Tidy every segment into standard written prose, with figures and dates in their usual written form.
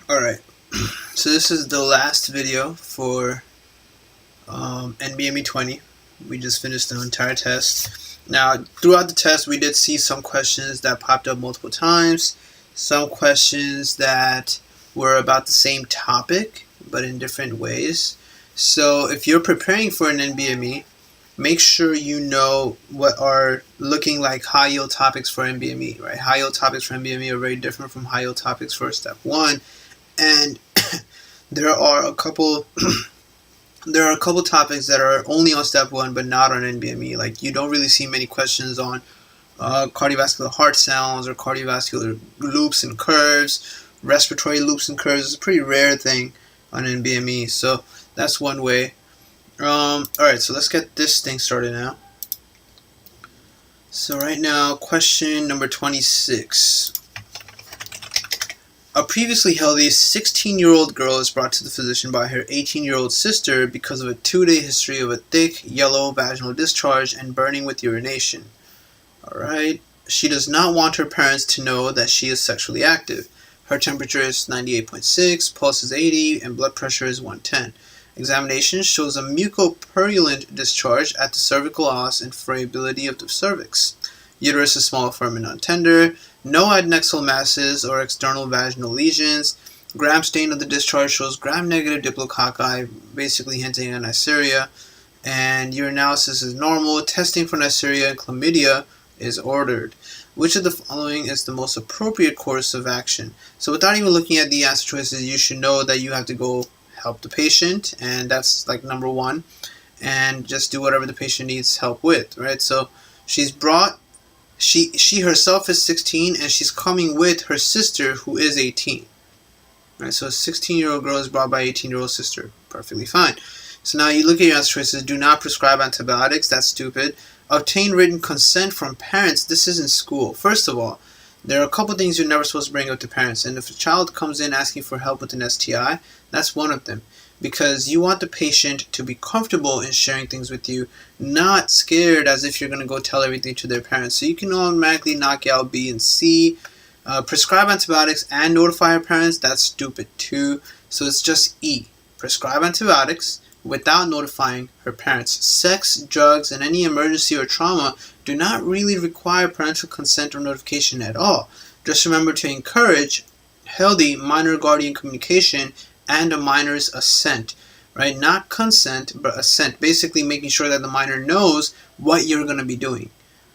Alright, so this is the last video for NBME 20. We just finished the entire test. Now, throughout the test, we did see some questions that popped up multiple times, some questions that were about the same topic, but in different ways. So if you're preparing for an NBME, make sure you know what are looking like high yield topics for NBME, right? High yield topics for NBME are very different from high yield topics for step 1. And there are a couple topics that are only on step 1 but not on NBME. Like, you don't really see many questions on cardiovascular heart sounds or cardiovascular loops and curves. Respiratory loops and curves is a pretty rare thing on NBME, so that's one way. Alright, so let's get this thing started now. So right now, question number 26. A previously healthy 16-year-old girl is brought to the physician by her 18-year-old sister because of a 2-day history of a thick, yellow vaginal discharge and burning with urination. Alright, she does not want her parents to know that she is sexually active. Her temperature is 98.6, pulse is 80, and blood pressure is 110. Examination shows a mucopurulent discharge at the cervical os and friability of the cervix. Uterus is small, firm, and non-tender. No adnexal masses or external vaginal lesions. Gram stain of the discharge shows gram-negative diplococci, basically hinting at Neisseria. And urinalysis is normal. Testing for Neisseria and chlamydia is ordered. Which of the following is the most appropriate course of action? So without even looking at the answer choices, you should know that you have to go help the patient, and that's like number 1. And just do whatever the patient needs help with, right? So she's brought... She herself is 16, and she's coming with her sister, who is 18. Right, so a 16-year-old girl is brought by 18-year-old sister. Perfectly fine. So now you look at your answer choices. Do not prescribe antibiotics. That's stupid. Obtain written consent from parents. This isn't school. First of all, there are a couple things you're never supposed to bring up to parents. And if a child comes in asking for help with an STI, that's one of them. Because you want the patient to be comfortable in sharing things with you, not scared as if you're going to go tell everything to their parents. So you can automatically knock out B and C. Prescribe antibiotics and notify your parents, that's stupid too. So it's just E. Prescribe antibiotics without notifying her parents. Sex, drugs, and any emergency or trauma do not really require parental consent or notification at all. Just remember to encourage healthy minor guardian communication and a minor's assent, right? Not consent, but assent. Basically making sure that the minor knows what you're going to be doing,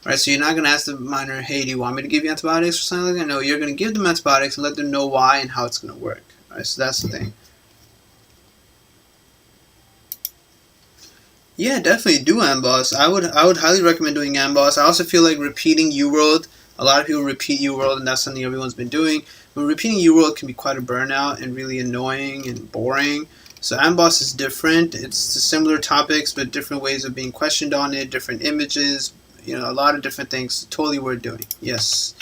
right? So you're not going to ask the minor, hey, do you want me to give you antibiotics or something like that? No, you're going to give them antibiotics and let them know why and how it's going to work, right? So that's the thing. Yeah, definitely do AMBOSS. I would highly recommend doing AMBOSS. I also feel like repeating UWorld. A lot of people repeat UWorld, and that's something everyone's been doing. But repeating UWorld can be quite a burnout and really annoying and boring. So AMBOSS is different. It's similar topics, but different ways of being questioned on it, different images, you know, a lot of different things. Totally worth doing. Yes.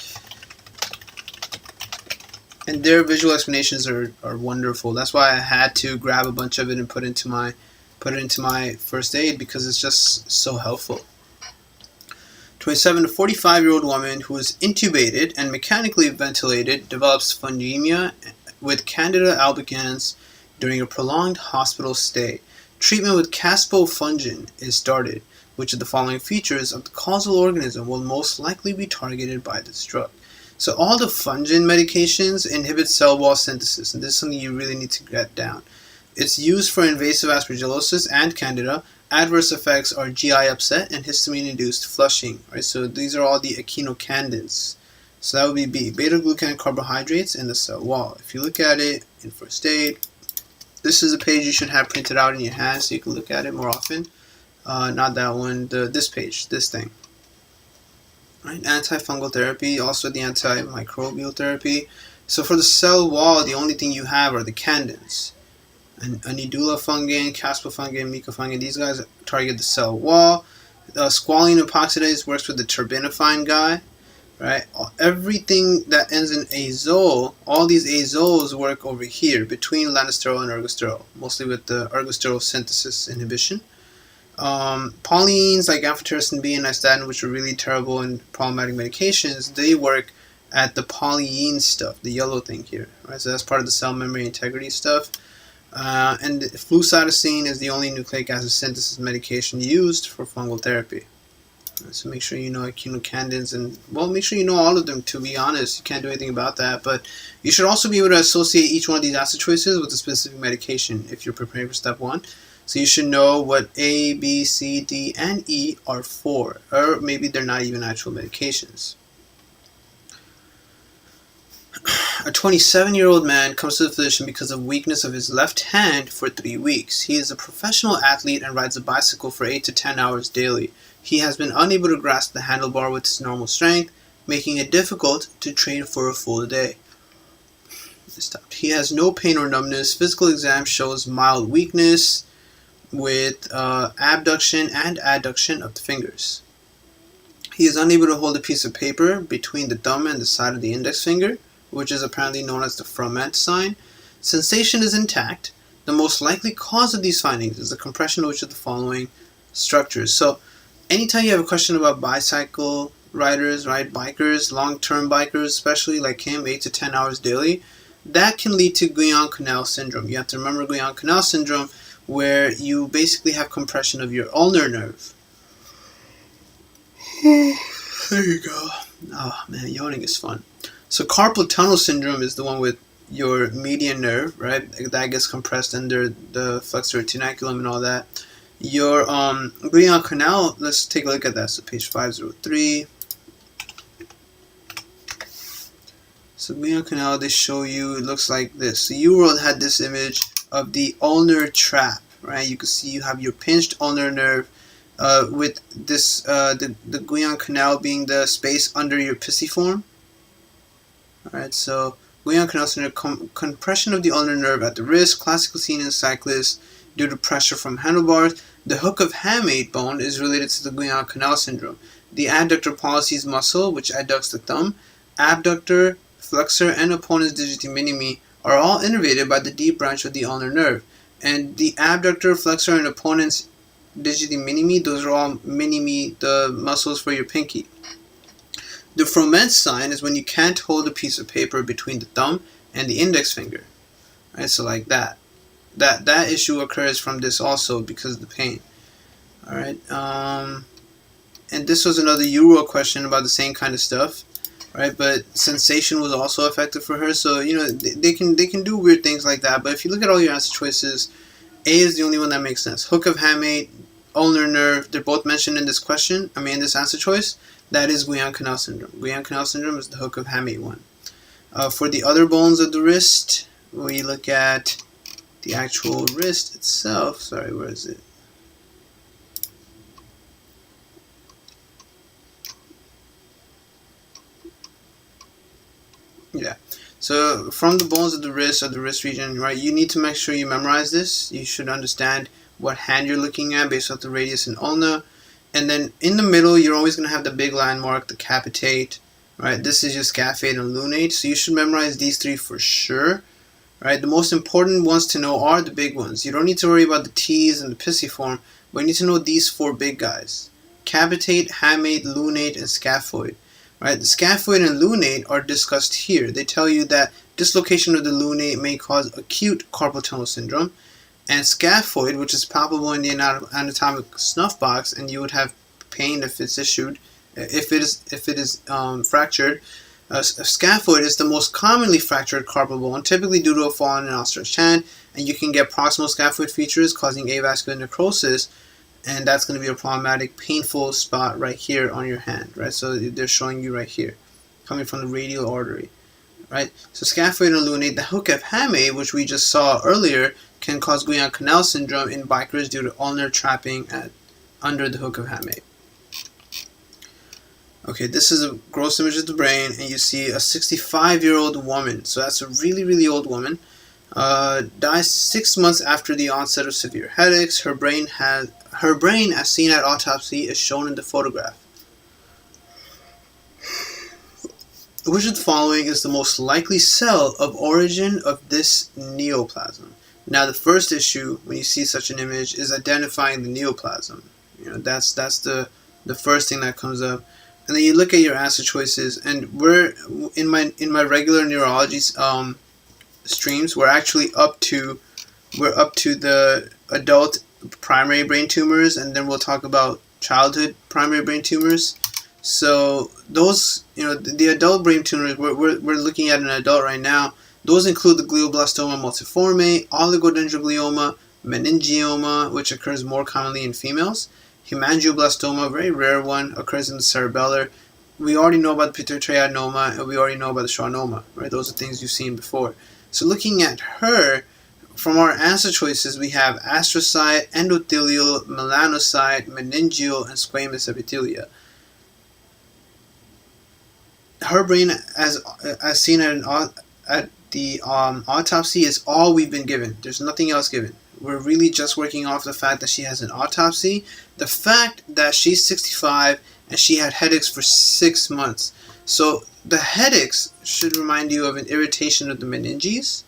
And their visual explanations are wonderful. That's why I had to grab a bunch of it and put it into my first aid, because it's just so helpful. 27 to 45-year-old woman who is intubated and mechanically ventilated develops fungemia with Candida albicans during a prolonged hospital stay. Treatment with caspofungin is started. Which of the following features of the causal organism will most likely be targeted by this drug? So all the fungin medications inhibit cell wall synthesis, and this is something you really need to get down. It's used for invasive aspergillosis and Candida. Adverse effects are GI upset and histamine-induced flushing. Right, so these are all the echinocandins. So that would be B. Beta-glucan carbohydrates in the cell wall. If you look at it in first aid, this is a page you should have printed out in your hand so you can look at it more often. Not that one. This page, this thing. Right, antifungal therapy, also the antimicrobial therapy. So for the cell wall, the only thing you have are the candins. And anidulafungin, caspofungin, micafungin, these guys target the cell wall. Squalene epoxidase works with the terbinafine guy, right? Everything that ends in azole, all these azoles work over here between lanosterol and ergosterol, mostly with the ergosterol synthesis inhibition. Polyenes like amphotericin B and nystatin, which are really terrible and problematic medications, they work at the polyene stuff, the yellow thing here, right? So that's part of the cell memory integrity stuff. And flucytosine is the only nucleic acid synthesis medication used for fungal therapy. So make sure you know echinocandins, and well, make sure you know all of them. To be honest, you can't do anything about that, but you should also be able to associate each one of these acid choices with a specific medication if you're preparing for step 1. So you should know what A, B, C, D, and E are for, or maybe they're not even actual medications. A 27-year-old man comes to the physician because of weakness of his left hand for 3 weeks. He is a professional athlete and rides a bicycle for 8 to 10 hours daily. He has been unable to grasp the handlebar with his normal strength, making it difficult to train for a full day. He has no pain or numbness. Physical exam shows mild weakness with abduction and adduction of the fingers. He is unable to hold a piece of paper between the thumb and the side of the index finger, which is apparently known as the Froment sign. Sensation is intact. The most likely cause of these findings is the compression of which of the following structures. So anytime you have a question about bicycle riders, right, bikers, long-term bikers, especially like him, 8 to 10 hours daily, that can lead to Guillain-Canal syndrome. You have to remember Guillain-Canal syndrome, where you basically have compression of your ulnar nerve. There you go. Oh man, yawning is fun. So carpal tunnel syndrome is the one with your median nerve, right? That gets compressed under the flexor retinaculum and all that. Your Guillain-Canal, let's take a look at that. So page 503. So Guillain-Canal, they show you, it looks like this. So UWorld had this image of the ulnar trap, right? You can see you have your pinched ulnar nerve with this the Guillain-Canal being the space under your pisiform. Alright, so Guillain-Canal syndrome, compression of the ulnar nerve at the wrist, classically seen in cyclists due to pressure from handlebars. The hook of hamate bone is related to the Guillain-Canal syndrome. The adductor pollicis muscle, which adducts the thumb, abductor, flexor, and opponens digiti minimi are all innervated by the deep branch of the ulnar nerve. And the abductor, flexor, and opponens digiti minimi, those are all minimi, the muscles for your pinky. The Froment sign is when you can't hold a piece of paper between the thumb and the index finger. Right, so like that. That issue occurs from this also because of the pain. Alright, and this was another UWorld question about the same kind of stuff. Right, but sensation was also affected for her, so you know they can do weird things like that. But if you look at all your answer choices, A is the only one that makes sense. Hook of hamate, ulnar nerve, they're both mentioned in this question. I mean, in this answer choice. That is Guillain-Canal syndrome. Guillain-Canal syndrome is the hook of hamate one. For the other bones of the wrist, we look at the actual wrist itself. Sorry, where is it? Yeah. So from the bones of the wrist or the wrist region, right, you need to make sure you memorize this. You should understand what hand you're looking at based off the radius and ulna. And then in the middle, you're always going to have the big landmark, the capitate, right? This is your scaphate and lunate. So you should memorize these 3 for sure, right? The most important ones to know are the big ones. You don't need to worry about the T's and the pisiform, but you need to know these 4 big guys. Capitate, hamate, lunate, and scaphoid. Right? The scaphoid and lunate are discussed here. They tell you that dislocation of the lunate may cause acute carpal tunnel syndrome, and scaphoid, which is palpable in the anatomic snuff box, and you would have pain if it's issued, if it is fractured. Scaphoid is the most commonly fractured carpal bone, typically due to a fall in an outstretched hand, and you can get proximal scaphoid features causing avascular necrosis, and that's going to be a problematic, painful spot right here on your hand, right? So they're showing you right here, coming from the radial artery, right? So scaphoid and lunate, the hook of hamate, which we just saw earlier, can cause Guillain-Canal syndrome in bikers due to ulnar trapping under the hook of hamate. Okay, this is a gross image of the brain, and you see a 65-year-old woman. So that's a really, really old woman. Dies 6 months after the onset of severe headaches. Her brain, as seen at autopsy, is shown in the photograph. Which of the following is the most likely cell of origin of this neoplasm? Now, the first issue when you see such an image is identifying the neoplasm. You know, that's the first thing that comes up. and then you look at your answer choices, and we're in my regular neurology streams, we're actually up to the adult primary brain tumors, and then we'll talk about childhood primary brain tumors. So those, the adult brain tumors, we're looking at an adult right now. Those include the glioblastoma multiforme, oligodendroglioma, meningioma, which occurs more commonly in females. Hemangioblastoma, a very rare one, occurs in the cerebellar. We already know about the pituitary adenoma, and we already know about the schwannoma, right? Those are things you've seen before. So looking at her, from our answer choices, we have astrocyte, endothelial, melanocyte, meningeal, and squamous epithelia. Her brain, as seen at the autopsy, is all we've been given. There's nothing else given. We're really just working off the fact that she has an autopsy, the fact that she's 65 and she had headaches for 6 months. So the headaches should remind you of an irritation of the meninges,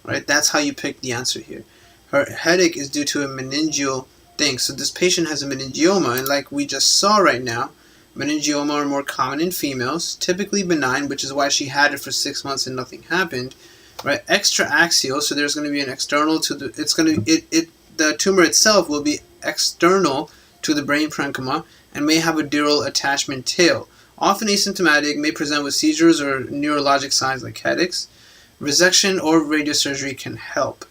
right? That's how you pick the answer here. Her headache is due to a meningeal thing. So this patient has a meningioma, and like we just saw right now, meningioma are more common in females, typically benign, which is why she had it for 6 months and nothing happened, right? Extraaxial, so there's going to be an external to the, the tumor itself will be external to the brain parenchyma and may have a dural attachment tail. Often asymptomatic, may present with seizures or neurologic signs like headaches. Resection or radiosurgery can help.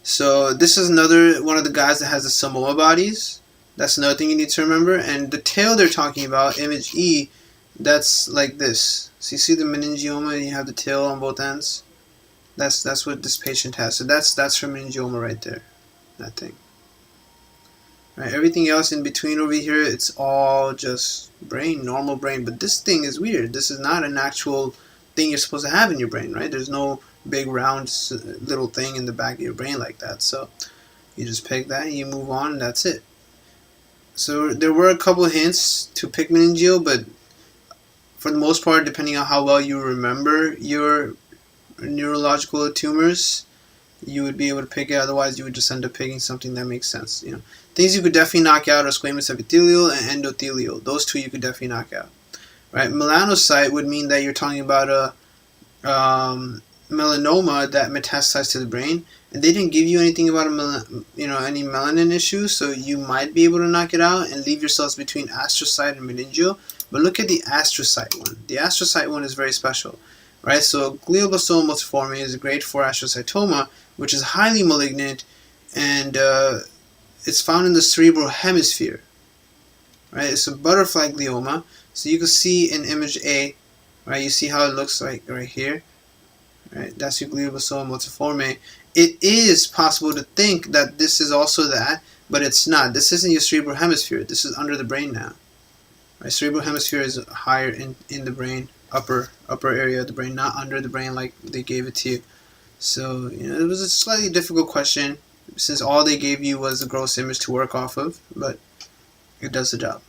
So this is another one of the guys that has the Samoa bodies. That's another thing you need to remember. And the tail they're talking about, image E, that's like this. So you see the meningioma and you have the tail on both ends? That's what this patient has. So that's her meningioma right there. That thing. Right, everything else in between over here, it's all just brain, normal brain. But this thing is weird. This is not an actual thing you're supposed to have in your brain, right? There's no big round little thing in the back of your brain like that. So you just pick that and you move on, and that's it. So there were a couple of hints to pick meningeal, but for the most part, depending on how well you remember your neurological tumors, you would be able to pick it. Otherwise, you would just end up picking something that makes sense. Things you could definitely knock out are squamous epithelial and endothelial. Those two you could definitely knock out. Right? Melanocyte would mean that you're talking about a melanoma that metastasized to the brain, and they didn't give you anything about any melanin issues, so you might be able to knock it out and leave yourselves between astrocyte and meningeal. But look at the astrocyte one. The astrocyte one is very special, right? So glioblastoma multiforme is a grade 4 astrocytoma, which is highly malignant, and it's found in the cerebral hemisphere, right? It's a butterfly glioma. So you can see in image A, right? You see how it looks like right here, right? That's your glioblastoma multiforme. It is possible to think that this is also that, but it's not. This isn't your cerebral hemisphere. This is under the brain now. Right? Cerebral hemisphere is higher in the brain, upper area of the brain, not under the brain like they gave it to you. So it was a slightly difficult question since all they gave you was a gross image to work off of, but it does the job.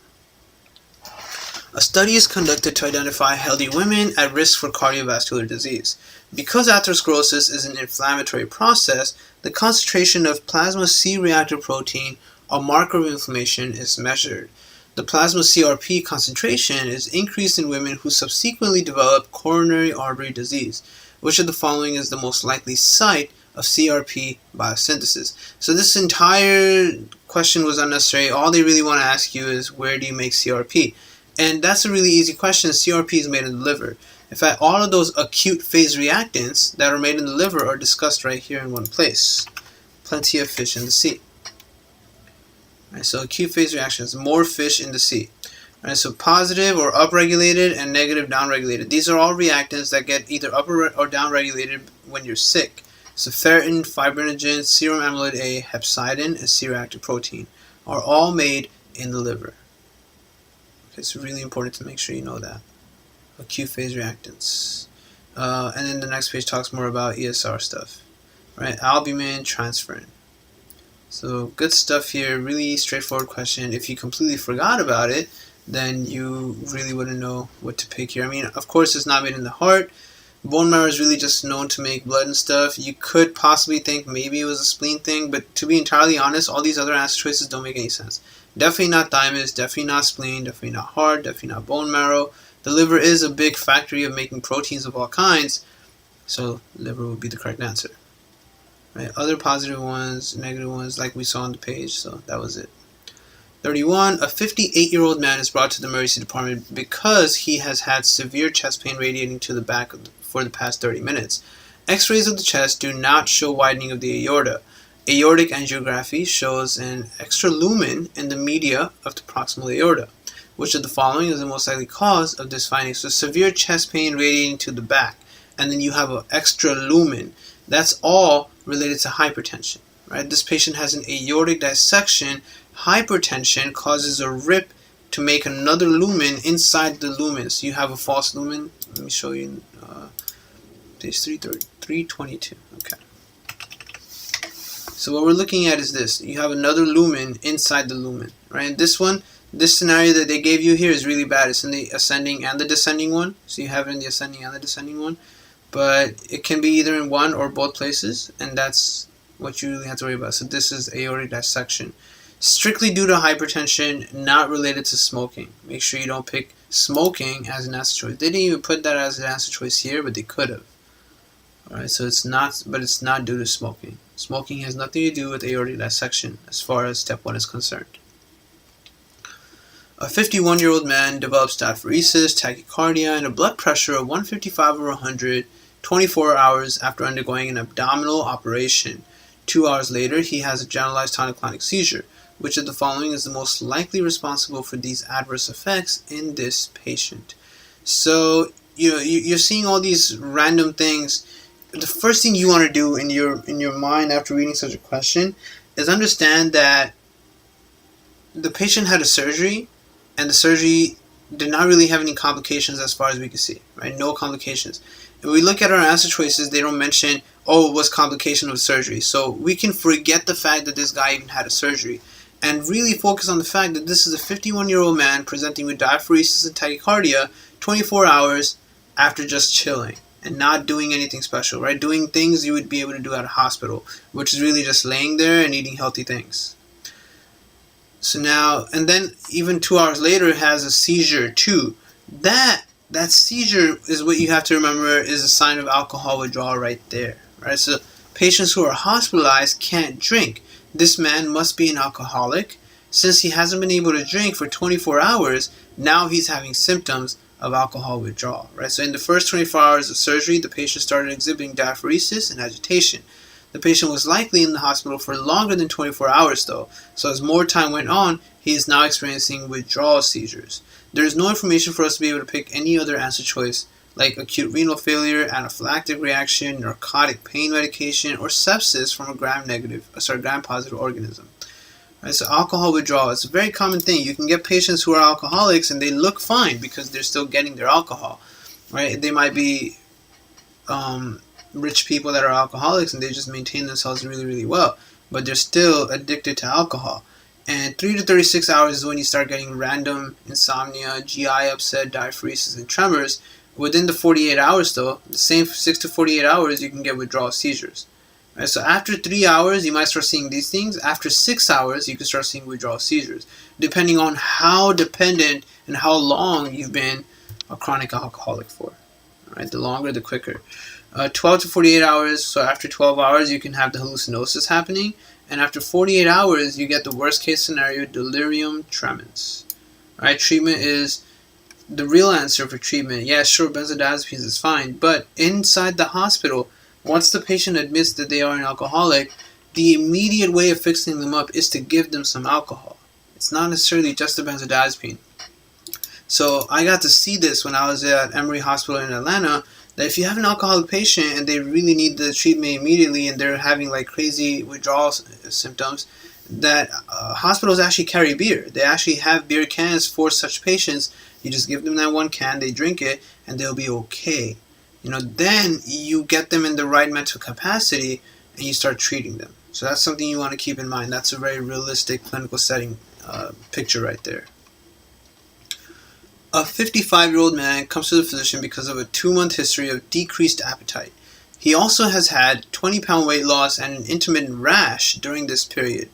A study is conducted to identify healthy women at risk for cardiovascular disease. Because atherosclerosis is an inflammatory process, the concentration of plasma C-reactive protein, a marker of inflammation, is measured. The plasma CRP concentration is increased in women who subsequently develop coronary artery disease. Which of the following is the most likely site of CRP biosynthesis? So this entire question was unnecessary. All they really want to ask you is, where do you make CRP? And that's a really easy question. CRP is made in the liver. In fact, all of those acute phase reactants that are made in the liver are discussed right here in one place. Plenty of fish in the sea. Right, so acute phase reactions, more fish in the sea. Right, so positive or upregulated and negative downregulated. These are all reactants that get either up or downregulated when you're sick. So ferritin, fibrinogen, serum amyloid A, hepcidin, and C-reactive protein are all made in the liver. It's really important to make sure you know that. Acute phase reactants. And then the next page talks more about ESR stuff. Right? Albumin, transferrin. So good stuff here. Really straightforward question. If you completely forgot about it, then you really wouldn't know what to pick here. I mean, of course, it's not made in the heart. Bone marrow is really just known to make blood and stuff. You could possibly think maybe it was a spleen thing, but to be entirely honest, all these other answer choices don't make any sense. Definitely not thymus, definitely not spleen, definitely not heart, definitely not bone marrow. The liver is a big factory of making proteins of all kinds, so liver would be the correct answer. Right? Other positive ones, negative ones, like we saw on the page, so that was it. 31. A 58-year-old man is brought to the emergency department because he has had severe chest pain radiating to the back for the past 30 minutes. X-rays of the chest do not show widening of the aorta. Aortic angiography shows an extra lumen in the media of the proximal aorta. Which of the following is the most likely cause of this finding? So severe chest pain radiating to the back, and then you have an extra lumen. That's all related to hypertension. Right? This patient has an aortic dissection. Hypertension causes a rip to make another lumen inside the lumen. So you have a false lumen. Let me show you page 322. Okay. So what we're looking at is this. You have another lumen inside the lumen. Right? And this scenario that they gave you here is really bad. It's in the ascending and the descending one. So you have it in the ascending and the descending one. But it can be either in one or both places. And that's what you really have to worry about. So this is aortic dissection. Strictly due to hypertension, not related to smoking. Make sure you don't pick smoking as an answer choice. They didn't even put that as an answer choice here, but they could have. Alright, so it's not due to smoking. Smoking has nothing to do with aortic dissection as far as step 1 is concerned. A 51-year-old man develops diaphoresis, tachycardia, and a blood pressure of 155/100 24 hours after undergoing an abdominal operation. 2 hours later, he has a generalized tonic-clonic seizure. Which of the following is the most likely responsible for these adverse effects in this patient? So, you're seeing all these random things. The first thing you want to do in your mind after reading such a question is understand that the patient had a surgery, and the surgery did not really have any complications as far as we can see, right? No complications. And we look at our answer choices, they don't mention, oh, it was complication of surgery. So we can forget the fact that this guy even had a surgery and really focus on the fact that this is a 51-year-old man presenting with diaphoresis and tachycardia 24 hours after just chilling and not doing anything special, right? Doing things you would be able to do at a hospital, which is really just laying there and eating healthy things. So now, and then even 2 hours later has a seizure too. That seizure is what you have to remember is a sign of alcohol withdrawal right there, right? So patients who are hospitalized can't drink. This man must be an alcoholic. Since he hasn't been able to drink for 24 hours, now he's having symptoms of alcohol withdrawal, right? So in the first 24 hours of surgery, the patient started exhibiting diaphoresis and agitation. The patient was likely in the hospital for longer than 24 hours though, so as more time went on, he is now experiencing withdrawal seizures. There is no information for us to be able to pick any other answer choice, like acute renal failure, anaphylactic reaction, narcotic pain medication, or sepsis from a gram-positive organism. Right, so alcohol withdrawal is a very common thing. You can get patients who are alcoholics and they look fine because they're still getting their alcohol. Right? They might be rich people that are alcoholics and they just maintain themselves really, really well, but they're still addicted to alcohol. And 3 to 36 hours is when you start getting random insomnia, GI upset, diaphoresis, and tremors. Within the 48 hours though, the same 6 to 48 hours, you can get withdrawal seizures. Right, so after 3 hours, you might start seeing these things. After 6 hours, you can start seeing withdrawal seizures, depending on how dependent and how long you've been a chronic alcoholic for. Right, the longer, the quicker. 12 to 48 hours, so after 12 hours, you can have the hallucinosis happening. And after 48 hours, you get the worst case scenario, delirium tremens. Right, treatment is the real answer for treatment. Yeah, sure, benzodiazepines is fine, but inside the hospital, once the patient admits that they are an alcoholic, the immediate way of fixing them up is to give them some alcohol. It's not necessarily just a benzodiazepine. So I got to see this when I was at Emory Hospital in Atlanta, that if you have an alcoholic patient and they really need the treatment immediately and they're having like crazy withdrawal symptoms, that hospitals actually carry beer. They actually have beer cans for such patients. You just give them that one can, they drink it, and they'll be okay. Then you get them in the right mental capacity and you start treating them. So that's something you want to keep in mind. That's a very realistic clinical setting picture right there. A 55-year-old man comes to the physician because of a 2-month history of decreased appetite. He also has had 20-pound weight loss and an intermittent rash during this period.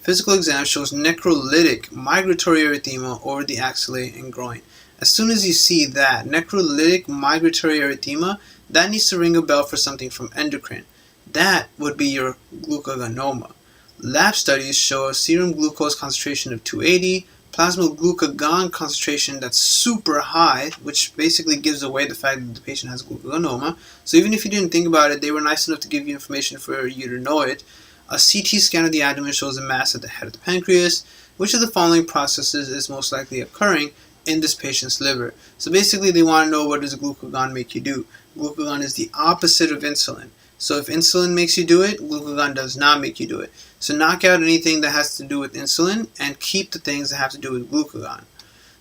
Physical exam shows necrolytic migratory erythema over the axillae and groin. As soon as you see that, necrolytic migratory erythema, that needs to ring a bell for something from endocrine. That would be your glucagonoma. Lab studies show a serum glucose concentration of 280, plasma glucagon concentration that's super high, which basically gives away the fact that the patient has glucagonoma. So even if you didn't think about it, they were nice enough to give you information for you to know it. A CT scan of the abdomen shows a mass at the head of the pancreas. Which of the following processes is most likely occurring in this patient's liver? So basically they want to know, what does glucagon make you do? Glucagon is the opposite of insulin. So if insulin makes you do it, glucagon does not make you do it. So knock out anything that has to do with insulin and keep the things that have to do with glucagon.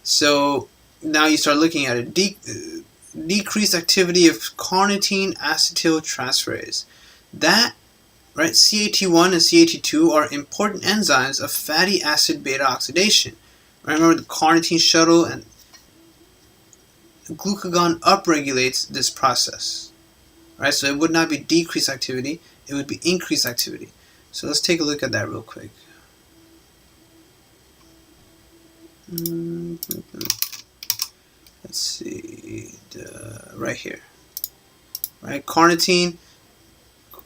So now you start looking at it. Decreased activity of carnitine acetyltransferase. That, right, CAT1 and CAT2 are important enzymes of fatty acid beta oxidation. Right, remember the carnitine shuttle, and glucagon upregulates this process. Right, so it would not be decreased activity, it would be increased activity. So let's take a look at that real quick. Let's see, right here. Right, carnitine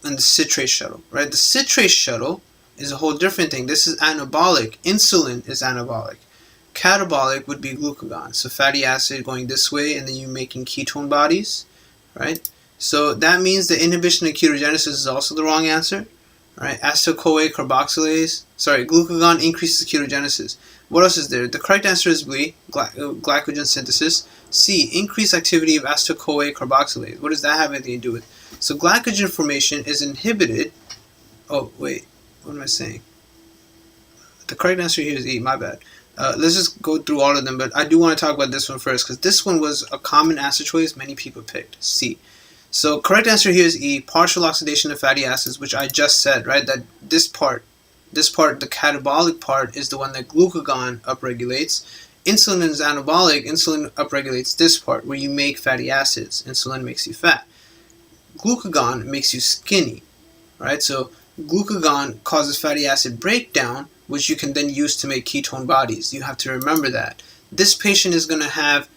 and the citrate shuttle. Right, the citrate shuttle is a whole different thing. This is anabolic. Insulin is anabolic. Catabolic would be glucagon. So fatty acid going this way, and then you making ketone bodies. Right. So that means the inhibition of ketogenesis is also the wrong answer. Right? Acetyl-CoA carboxylase. Sorry, glucagon increases ketogenesis. What else is there? The correct answer is B, glycogen synthesis. C, increased activity of acetyl-CoA carboxylase. What does that have anything to do with? So glycogen formation is inhibited. Oh, wait. What am I saying? The correct answer here is E. My bad. Let's just go through all of them, but I do want to talk about this one first, because this one was a common answer choice many people picked. C. So correct answer here is E, partial oxidation of fatty acids, which I just said, right? That this part, the catabolic part, is the one that glucagon upregulates. Insulin is anabolic. Insulin upregulates this part where you make fatty acids. Insulin makes you fat. Glucagon makes you skinny, right? So glucagon causes fatty acid breakdown, which you can then use to make ketone bodies. You have to remember that. This patient is going to have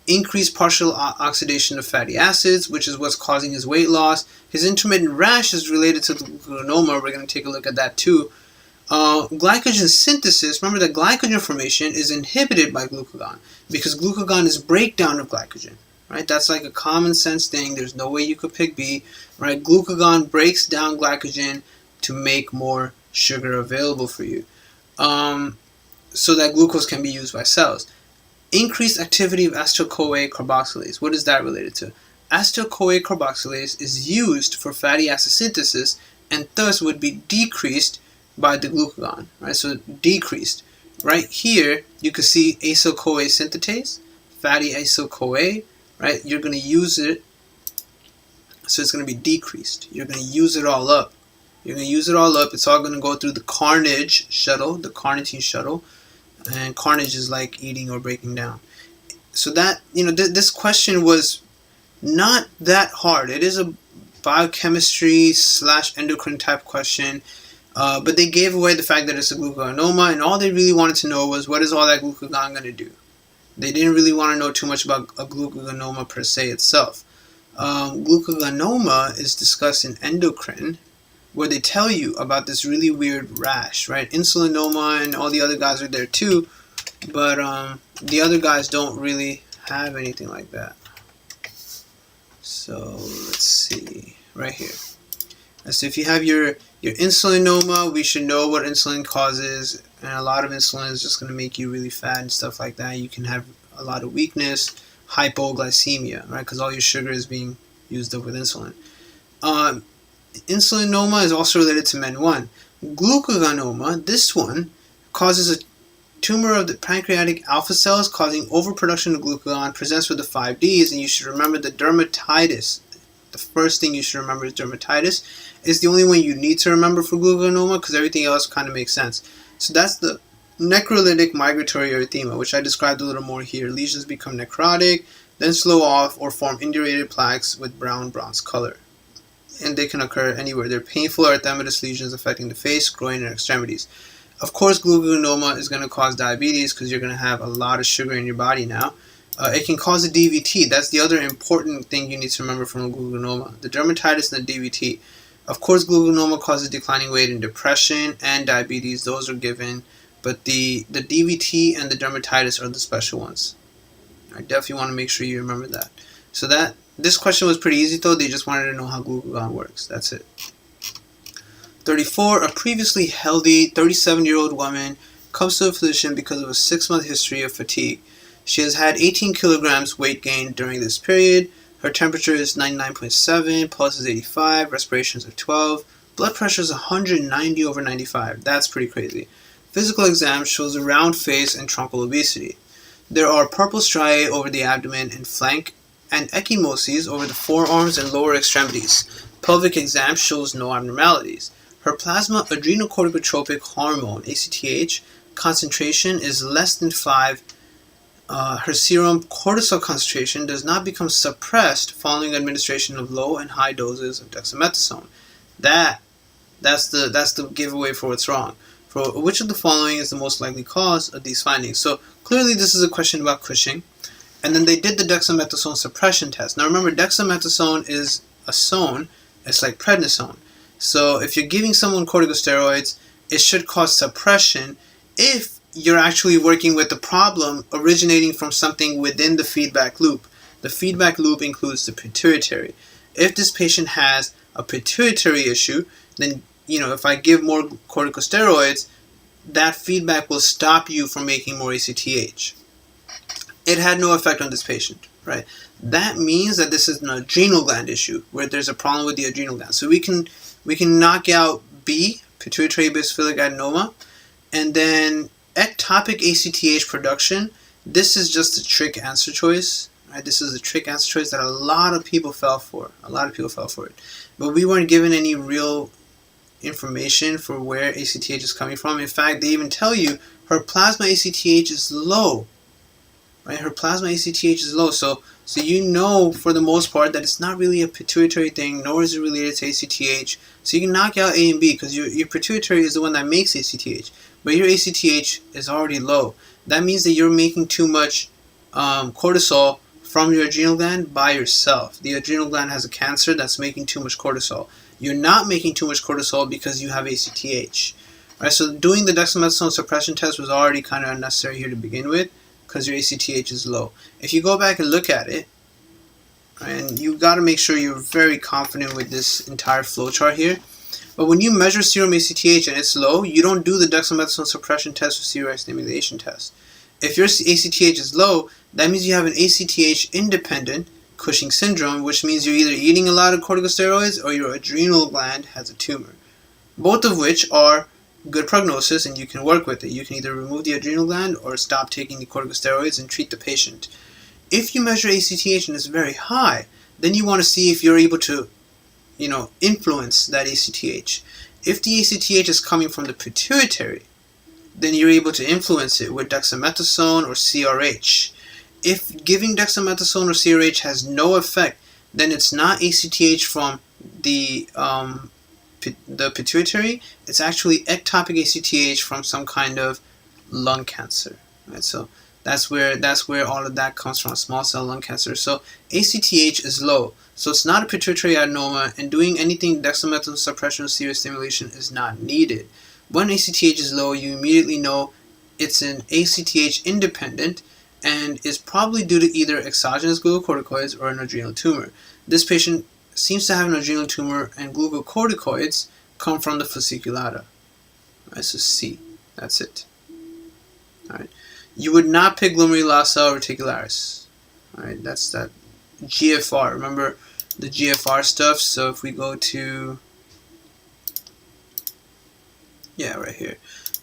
increased partial oxidation of fatty acids, which is what's causing his weight loss. His intermittent rash is related to the glucagonoma. We're going to take a look at that too. Glycogen synthesis, remember that glycogen formation is inhibited by glucagon because glucagon is breakdown of glycogen. Right? That's like a common sense thing. There's no way you could pick B. Right? Glucagon breaks down glycogen to make more sugar available for you, so that glucose can be used by cells. Increased activity of acetyl-CoA carboxylase. What is that related to? Acetyl-CoA carboxylase is used for fatty acid synthesis and thus would be decreased by the glucagon. Right? So decreased. Right here, you can see acyl-CoA synthetase, fatty acyl-CoA. Right? You're going to use it, so it's going to be decreased. You're going to use it all up. You're going to use it all up. It's all going to go through the carnage shuttle, the carnitine shuttle. And carnage is like eating or breaking down. So that, this question was not that hard. It is a biochemistry / endocrine type question, but they gave away the fact that it's a glucagonoma, and all they really wanted to know was, what is all that glucagon going to do? They didn't really want to know too much about a glucagonoma per se itself. Glucagonoma is discussed in endocrine, where they tell you about this really weird rash, right? Insulinoma and all the other guys are there too, but the other guys don't really have anything like that. So let's see, right here. So if you have your insulinoma, we should know what insulin causes, and a lot of insulin is just going to make you really fat and stuff like that. You can have a lot of weakness, hypoglycemia, right? Because all your sugar is being used up with insulin. Insulinoma is also related to MEN1. Glucagonoma, this one, causes a tumor of the pancreatic alpha cells causing overproduction of glucagon, presents with the 5Ds, and you should remember the dermatitis. The first thing you should remember is dermatitis. It's the only one you need to remember for glucagonoma because everything else kind of makes sense. So that's the necrolytic migratory erythema, which I described a little more here. Lesions become necrotic, then slow off or form indurated plaques with brown-bronze color. And they can occur anywhere. They're painful erythematous lesions affecting the face, groin, and extremities. Of course, glucogonoma is going to cause diabetes because you're going to have a lot of sugar in your body now. It can cause a DVT. That's the other important thing you need to remember from glucogonoma. The dermatitis and the DVT. Of course, glucogonoma causes declining weight and depression and diabetes. Those are given. But the DVT and the dermatitis are the special ones. I definitely want to make sure you remember that. So this question was pretty easy though. They just wanted to know how glucagon works. That's it. 34. A previously healthy 37-year-old woman comes to a physician because of a 6-month history of fatigue. She has had 18 kilograms weight gain during this period. Her temperature is 99.7, pulse is 85, respirations are 12, blood pressure is 190/95. That's pretty crazy. Physical exam shows a round face and truncal obesity. There are purple striae over the abdomen and flank and ecchymoses over the forearms and lower extremities. Pelvic exam shows no abnormalities. Her plasma adrenocorticotropic hormone, ACTH, concentration is less than 5. Her serum cortisol concentration does not become suppressed following administration of low and high doses of dexamethasone. That's the giveaway for what's wrong. For which of the following is the most likely cause of these findings? So clearly this is a question about Cushing. And then they did the dexamethasone suppression test. Now remember, dexamethasone is a sone. It's like prednisone. So if you're giving someone corticosteroids, it should cause suppression if you're actually working with the problem originating from something within the feedback loop. The feedback loop includes the pituitary. If this patient has a pituitary issue, then if I give more corticosteroids, that feedback will stop you from making more ACTH. It had no effect on this patient, right? That means that this is an adrenal gland issue where there's a problem with the adrenal gland. So we can knock out B, pituitary basophilic adenoma, and then ectopic ACTH production. This is just a trick answer choice, right? This is a trick answer choice that a lot of people fell for. It. But we weren't given any real information for where ACTH is coming from. In fact, they even tell you her plasma ACTH is low, right? Her plasma ACTH is low. So for the most part that it's not really a pituitary thing, nor is it related to ACTH. So you can knock out A and B because your pituitary is the one that makes ACTH. But your ACTH is already low. That means that you're making too much cortisol from your adrenal gland by yourself. The adrenal gland has a cancer that's making too much cortisol. You're not making too much cortisol because you have ACTH. Right? So doing the dexamethasone suppression test was already kind of unnecessary here to begin with because your ACTH is low. If you go back and look at it, and you got to make sure you're very confident with this entire flow chart here. But when you measure serum ACTH and it's low, you don't do the dexamethasone suppression test or C-reactive stimulation test. If your ACTH is low, that means you have an ACTH-independent Cushing syndrome, which means you're either eating a lot of corticosteroids or your adrenal gland has a tumor. Both of which are good prognosis and you can work with it. You can either remove the adrenal gland or stop taking the corticosteroids and treat the patient. If you measure ACTH and it's very high, then you want to see if you're able to influence that ACTH. If the ACTH is coming from the pituitary, then you're able to influence it with dexamethasone or CRH. If giving dexamethasone or CRH has no effect, then it's not ACTH from the pituitary. It's actually ectopic ACTH from some kind of lung cancer. Right? So that's where all of that comes from, small cell lung cancer. So ACTH is low. So it's not a pituitary adenoma, and doing anything dexamethasone suppression or serious stimulation is not needed. When ACTH is low, you immediately know it's an ACTH independent and is probably due to either exogenous glucocorticoids or an adrenal tumor. This patient seems to have an adrenal tumor, and glucocorticoids come from the fasciculata. Right, so C, that's it. All right. You would not pick glomerulosal reticularis. All right, that's that GFR. Remember the GFR stuff. So if we go to right here.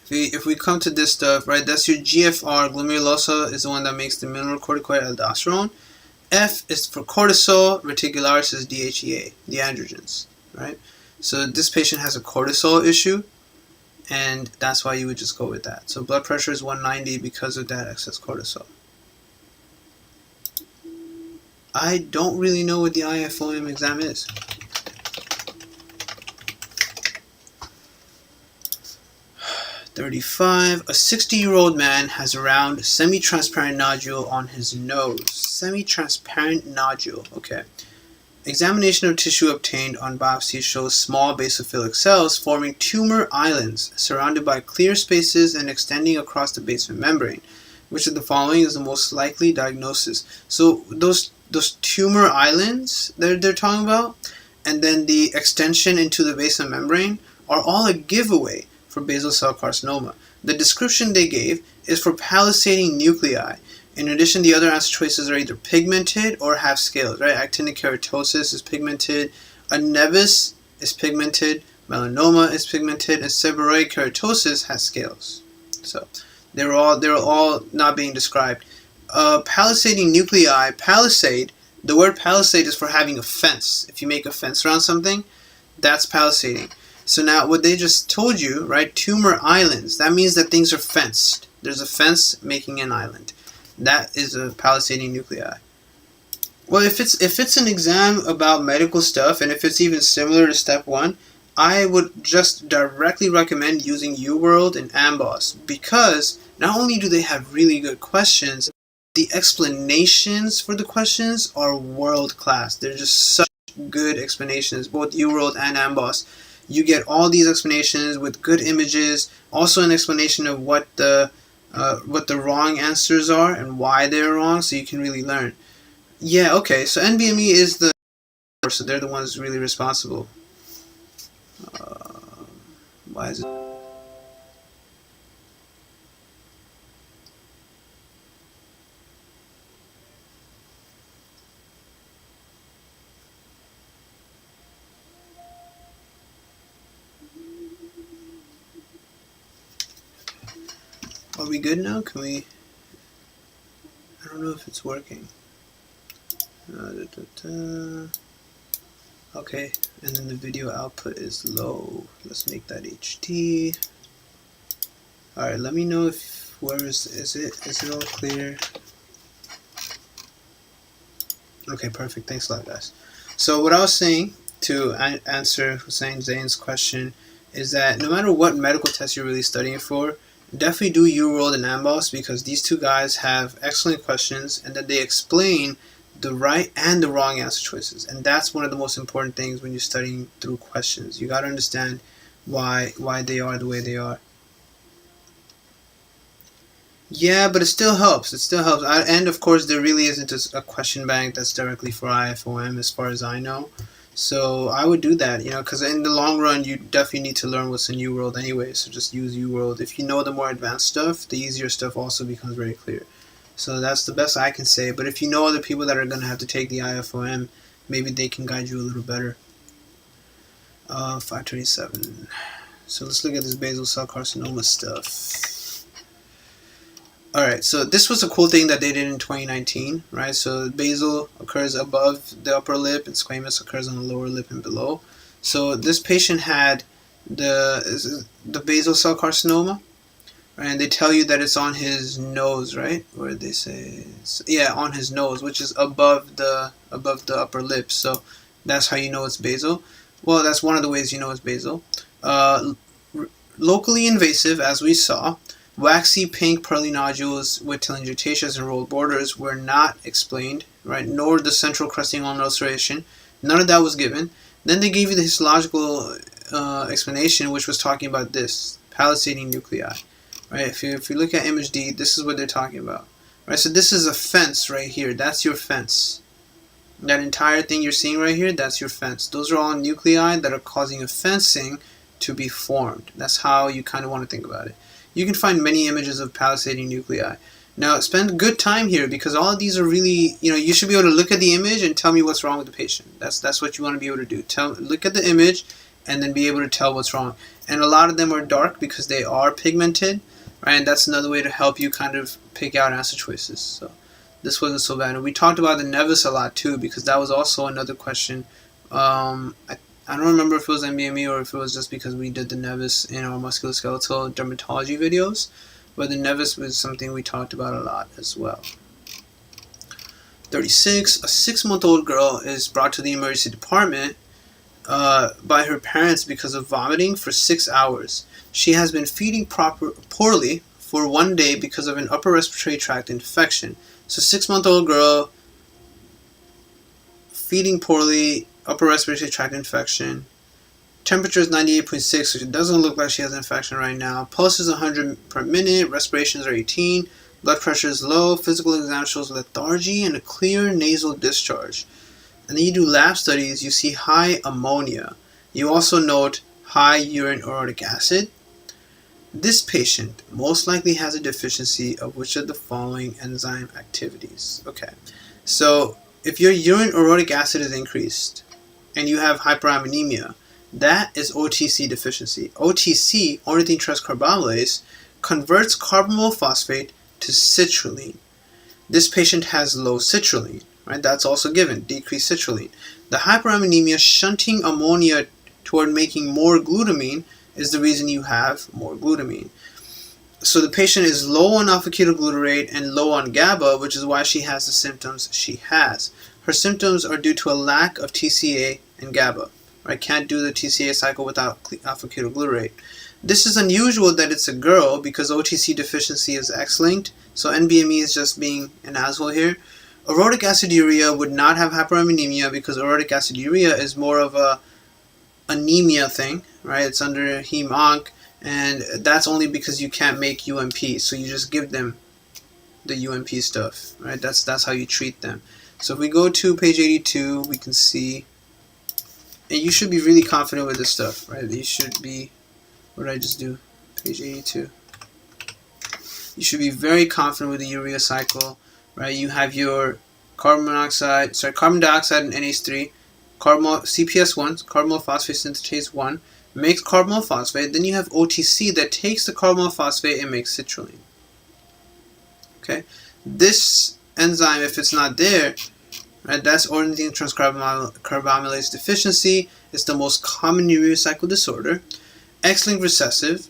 If we come to this stuff, right, that's your GFR. Glomerulosa is the one that makes the mineralocorticoid aldosterone. F is for cortisol. Reticularis is DHEA, the androgens, right? So this patient has a cortisol issue, and that's why you would just go with that. So blood pressure is 190 because of that excess cortisol. I don't really know what the IFOM exam is. 35. A 60-year-old man has a round, semi-transparent nodule on his nose. Semi-transparent nodule. Okay. Examination of tissue obtained on biopsy shows small basophilic cells forming tumor islands surrounded by clear spaces and extending across the basement membrane. Which of the following is the most likely diagnosis? So those tumor islands that they're talking about, and then the extension into the basement membrane, are all a giveaway for basal cell carcinoma. The description they gave is for palisading nuclei. In addition, the other answer choices are either pigmented or have scales, right? Actinic keratosis is pigmented, a nevus is pigmented, melanoma is pigmented, and seborrheic keratosis has scales. So they're all not being described. Palisading nuclei, palisade, the word palisade is for having a fence. If you make a fence around something, that's palisading. So now what they just told you, right? Tumor islands, that means that things are fenced. There's a fence making an island. That is a palisading nuclei. Well, if it's an exam about medical stuff, and if it's even similar to step 1, I would just directly recommend using UWorld and AMBOSS, because not only do they have really good questions, the explanations for the questions are world class. They're just such good explanations, both UWorld and AMBOSS. You get all these explanations with good images, also an explanation of what the wrong answers are and why they're wrong, so you can really learn. Yeah, okay, so NBME is so they're the ones really responsible. Why is it? Are we good now? Can we? I don't know if it's working. Okay, and then the video output is low. Let's make that HD. Alright, let me know if is it all clear? Okay, perfect. Thanks a lot, guys. So what I was saying to answer Hussein Zain's question is that no matter what medical test you're really studying for, definitely do UWorld and AMBOSS, because these two guys have excellent questions and that they explain the right and the wrong answer choices. And that's one of the most important things when you're studying through questions. You got to understand why they are the way they are. Yeah, but it still helps. It still helps. And of course, there really isn't a question bank that's directly for IFOM as far as I know. So I would do that, because in the long run, you definitely need to learn what's in UWorld anyway. So just use UWorld. If you know the more advanced stuff, the easier stuff also becomes very clear. So that's the best I can say. But if you know other people that are going to have to take the IFOM, maybe they can guide you a little better. 527. So let's look at this basal cell carcinoma stuff. Alright, so this was a cool thing that they did in 2019, right? So basal occurs above the upper lip and squamous occurs on the lower lip and below. So this patient had the basal cell carcinoma, right? And they tell you that it's on his nose, right? Where they say, yeah, on his nose, which is above the upper lip. So that's how you know it's basal. Well, that's one of the ways you know it's basal. Locally invasive, as we saw. Waxy pink pearly nodules with telangiectasias and rolled borders were not explained, right? Nor the central crusting ulceration. None of that was given. Then they gave you the histological explanation, which was talking about this palisading nuclei, right? If you look at image D, this is what they're talking about, right? So this is a fence right here. That's your fence. That entire thing you're seeing right here, that's your fence. Those are all nuclei that are causing a fencing to be formed. That's how you kind of want to think about it. You can find many images of palisading nuclei. Now, spend good time here, because all of these are really, you should be able to look at the image and tell me what's wrong with the patient. That's what you want to be able to do. Look at the image and then be able to tell what's wrong. And a lot of them are dark because they are pigmented, right? And that's another way to help you kind of pick out answer choices. So this wasn't so bad. And we talked about the nevus a lot too, because that was also another question. I don't remember if it was NBME or if it was just because we did the nevus in our musculoskeletal dermatology videos, but the nevus was something we talked about a lot as well. 36. A 6-month-old girl is brought to the emergency department by her parents because of vomiting for 6 hours. She has been feeding poorly for 1 day because of an upper respiratory tract infection. So 6-month-old girl feeding poorly, upper respiratory tract infection. Temperature is 98.6, so it doesn't look like she has an infection right now. Pulse is 100 per minute, respirations are 18, blood pressure is low, physical exam shows lethargy and a clear nasal discharge. And then you do lab studies, you see high ammonia. You also note high urine uric acid. This patient most likely has a deficiency of which of the following enzyme activities? Okay, so if your urine uric acid is increased and you have hyperammonemia, that is OTC deficiency. OTC, ornithine transcarbamylase, converts carbonyl phosphate to citrulline. This patient has low citrulline, right? That's also given, decreased citrulline. The hyperammonemia shunting ammonia toward making more glutamine is the reason you have more glutamine. So the patient is low on alpha-ketoglutarate and low on GABA, which is why she has the symptoms she has. Her symptoms are due to a lack of TCA and GABA. I can't do the TCA cycle without alpha-ketoglutarate. This is unusual that it's a girl because OTC deficiency is X-linked, so NBME is just being an asshole here. Orotic aciduria would not have hyperammonemia because orotic aciduria is more of a anemia thing, right? It's under hem-onc, and that's only because you can't make UMP, so you just give them the UMP stuff, right? That's how you treat them. So if we go to page 82, we can see, and you should be really confident with this stuff, right? You should be, what did I just do? Page 82. You should be very confident with the urea cycle, right? You have your carbon dioxide and NH3, CPS1, carbonyl phosphate synthetase 1, makes carbonyl phosphate. Then you have OTC that takes the carbonyl phosphate and makes citrulline. Okay, this enzyme, if it's not there, right, that's ornithine transcarbamylase deficiency. It's the most common urea cycle disorder. X-linked recessive,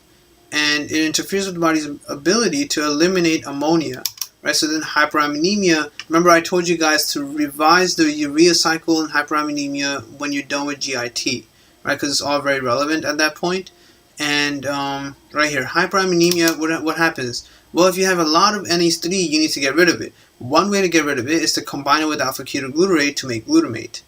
and it interferes with the body's ability to eliminate ammonia. Right, so then hyperammonemia, remember I told you guys to revise the urea cycle and hyperammonemia when you're done with GIT, right, because it's all very relevant at that point. And right here, hyperammonemia, what happens? Well, if you have a lot of NH3, you need to get rid of it. One way to get rid of it is to combine it with alpha-ketoglutarate to make glutamate.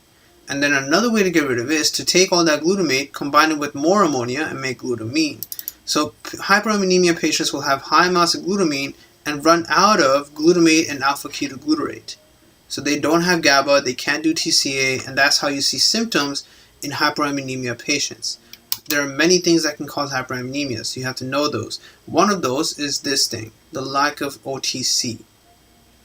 And then another way to get rid of it is to take all that glutamate, combine it with more ammonia, and make glutamine. So hyperammonemia patients will have high amounts of glutamine and run out of glutamate and alpha-ketoglutarate. So they don't have GABA, they can't do TCA, and that's how you see symptoms in hyperammonemia patients. There are many things that can cause hyperammonemia, so you have to know those. One of those is this thing, the lack of OTC.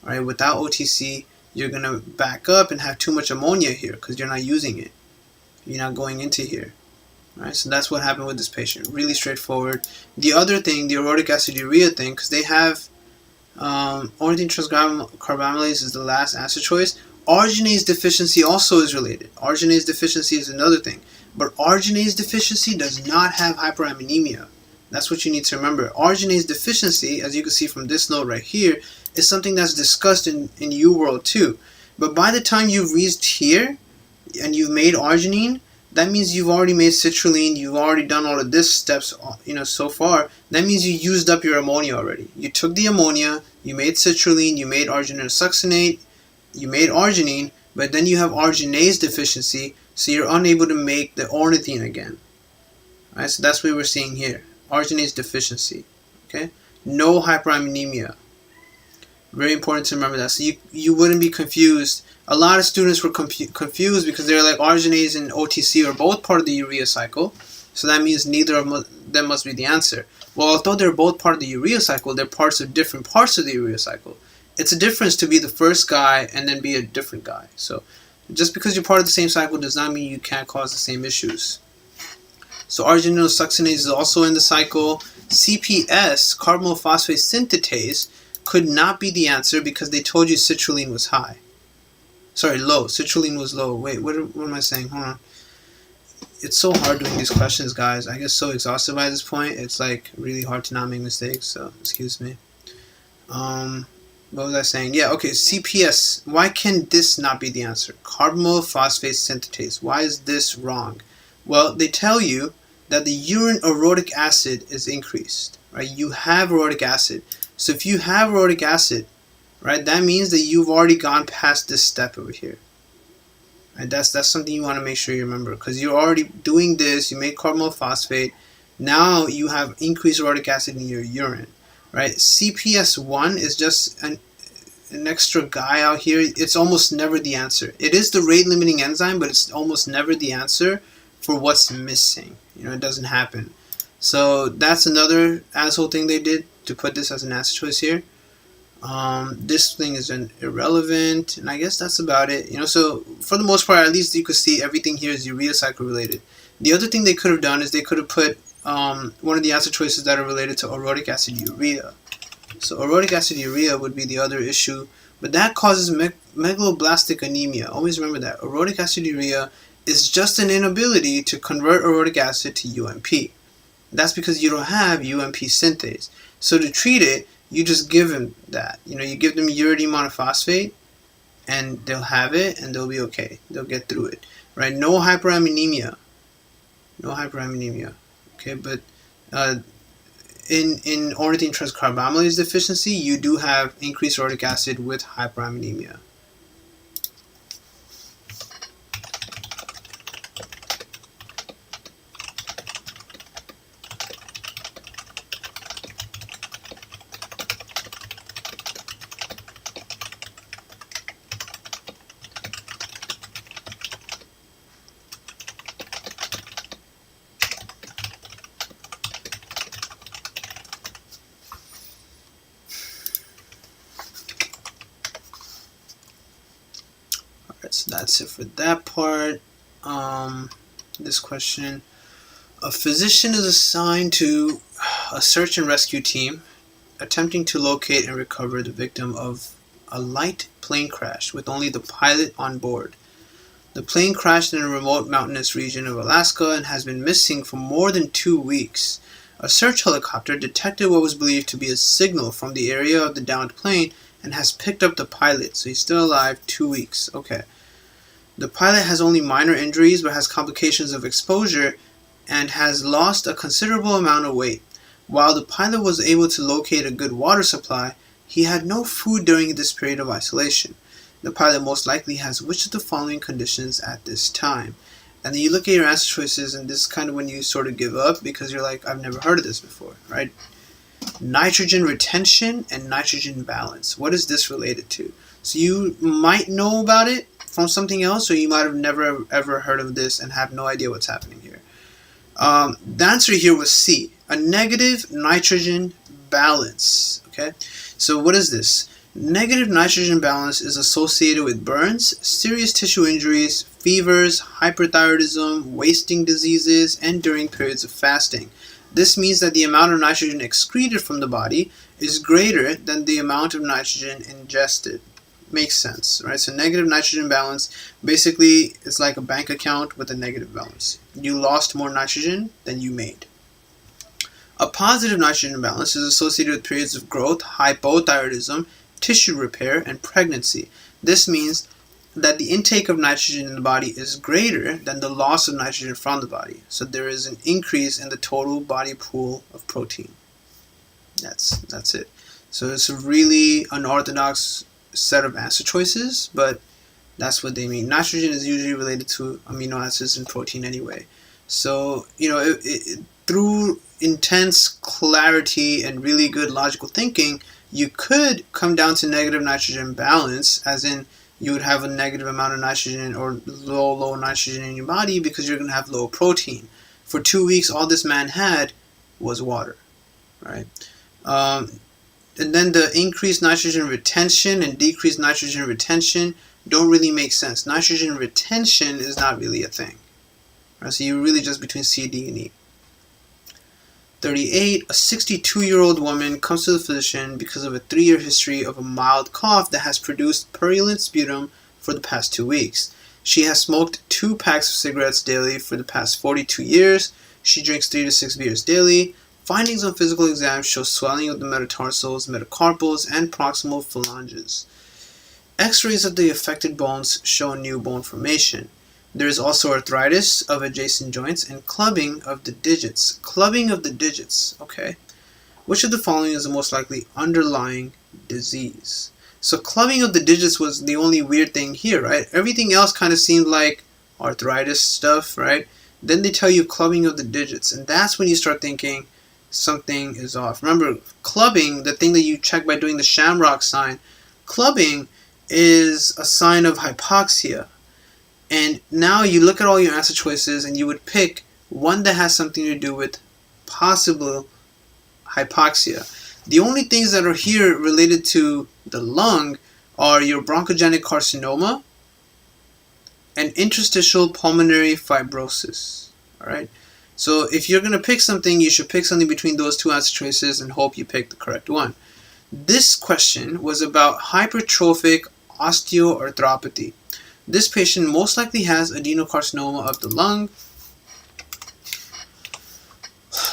All right, without OTC, you're going to back up and have too much ammonia here because you're not using it. You're not going into here. All right, so that's what happened with this patient. Really straightforward. The other thing, the orotic aciduria thing, because they have ornithine transcarbamylase is the last answer choice. Arginase deficiency also is related. Arginase deficiency is another thing. But arginase deficiency does not have hyperammonemia. That's what you need to remember. Arginase deficiency, as you can see from this note right here, is something that's discussed in UWorld too. But by the time you've reached here and you've made arginine, that means you've already made citrulline, you've already done all of this steps, so far. That means you used up your ammonia already. You took the ammonia, you made citrulline, you made arginine succinate, you made arginine, but then you have arginase deficiency, so you're unable to make the ornithine again. All right, so that's what we're seeing here. Arginase deficiency. Okay? No hyperammonemia. Very important to remember that. So you wouldn't be confused. A lot of students were confused because they're like arginase and OTC are both part of the urea cycle. So that means neither of them must be the answer. Well, although they're both part of the urea cycle, they're parts of different parts of the urea cycle. It's a difference to be the first guy and then be a different guy. So just because you're part of the same cycle does not mean you can't cause the same issues. So arginine succinase is also in the cycle. CPS, carbonyl phosphate synthetase, could not be the answer because they told you citrulline was high. Sorry, low. Citrulline was low. Wait, what am I saying? Hold on. It's so hard doing these questions, guys. I get so exhausted by this point. It's like really hard to not make mistakes, so excuse me. What was I saying? Yeah, okay, CPS. Why can this not be the answer? Carbonyl phosphate synthetase. Why is this wrong? Well, they tell you that the urine orotic acid is increased, right? You have orotic acid. So if you have orotic acid, right, that means that you've already gone past this step over here. Right? That's something you want to make sure you remember, because you're already doing this. You make carbonyl phosphate. Now you have increased orotic acid in your urine, right? CPS1 is just an extra guy out here. It's almost never the answer. It is the rate limiting enzyme, but it's almost never the answer for what's missing. It doesn't happen. So that's another asshole thing they did to put this as an answer choice here. This thing is irrelevant, and I guess that's about it. So for the most part, at least you could see everything here is urea cycle related. The other thing they could have done is they could have put one of the answer choices that are related to orotic acid urea. So orotic acid urea would be the other issue, but that causes megaloblastic anemia. Always remember that. Orotic acid urea is just an inability to convert orotic acid to UMP. That's because you don't have UMP synthase. So to treat it, you just give them that. You give them uridine monophosphate, and they'll have it, and they'll be okay. They'll get through it, right? No hyperammonemia. Okay, but in ornithine transcarbamylase deficiency, you do have increased orotic acid with hyperammonemia. So that's it for that part. This question. A physician is assigned to a search and rescue team attempting to locate and recover the victim of a light plane crash with only the pilot on board. The plane crashed in a remote mountainous region of Alaska and has been missing for more than 2 weeks. A search helicopter detected what was believed to be a signal from the area of the downed plane and has picked up the pilot, so he's still alive 2 weeks. Okay. The pilot has only minor injuries but has complications of exposure and has lost a considerable amount of weight. While the pilot was able to locate a good water supply, he had no food during this period of isolation. The pilot most likely has which of the following conditions at this time? And then you look at your answer choices, and this is kind of when you sort of give up because you're like, I've never heard of this before, right? Nitrogen retention and nitrogen balance. What is this related to? So you might know about it from something else, or you might have never ever heard of this and have no idea what's happening here. The answer here was C, a negative nitrogen balance. Okay, so what is this? Negative nitrogen balance is associated with burns, serious tissue injuries, fevers, hyperthyroidism, wasting diseases, and during periods of fasting. This means that the amount of nitrogen excreted from the body is greater than the amount of nitrogen ingested. Makes sense, right? So negative nitrogen balance basically is like a bank account with a negative balance. You lost more nitrogen than you made. A positive nitrogen balance is associated with periods of growth, hypothyroidism, tissue repair, and pregnancy. This means that the intake of nitrogen in the body is greater than the loss of nitrogen from the body. So there is an increase in the total body pool of protein. That's it. So it's a really unorthodox set of answer choices, but that's what they mean. Nitrogen is usually related to amino acids and protein anyway. So, through intense clarity and really good logical thinking, you could come down to negative nitrogen balance, as in you would have a negative amount of nitrogen or low nitrogen in your body because you're going to have low protein. For 2 weeks, all this man had was water, right? And then the increased nitrogen retention and decreased nitrogen retention don't really make sense. Nitrogen retention is not really a thing. Right? So you're really just between C, D, and E. 38. A 62-year-old woman comes to the physician because of a 3-year history of a mild cough that has produced purulent sputum for the past 2 weeks. She has smoked 2 packs of cigarettes daily for the past 42 years. She drinks 3 to 6 beers daily. Findings on physical exams show swelling of the metatarsals, metacarpals, and proximal phalanges. X-rays of the affected bones show new bone formation. There is also arthritis of adjacent joints and clubbing of the digits. Clubbing of the digits, okay. Which of the following is the most likely underlying disease? So clubbing of the digits was the only weird thing here, right? Everything else kind of seemed like arthritis stuff, right? Then they tell you clubbing of the digits, and that's when you start thinking something is off. Remember, clubbing, the thing that you check by doing the shamrock sign, clubbing is a sign of hypoxia. And now you look at all your answer choices and you would pick one that has something to do with possible hypoxia. The only things that are here related to the lung are your bronchogenic carcinoma and interstitial pulmonary fibrosis. Alright? So if you're going to pick something, you should pick something between those two answer choices and hope you pick the correct one. This question was about hypertrophic osteoarthropathy. This patient most likely has adenocarcinoma of the lung,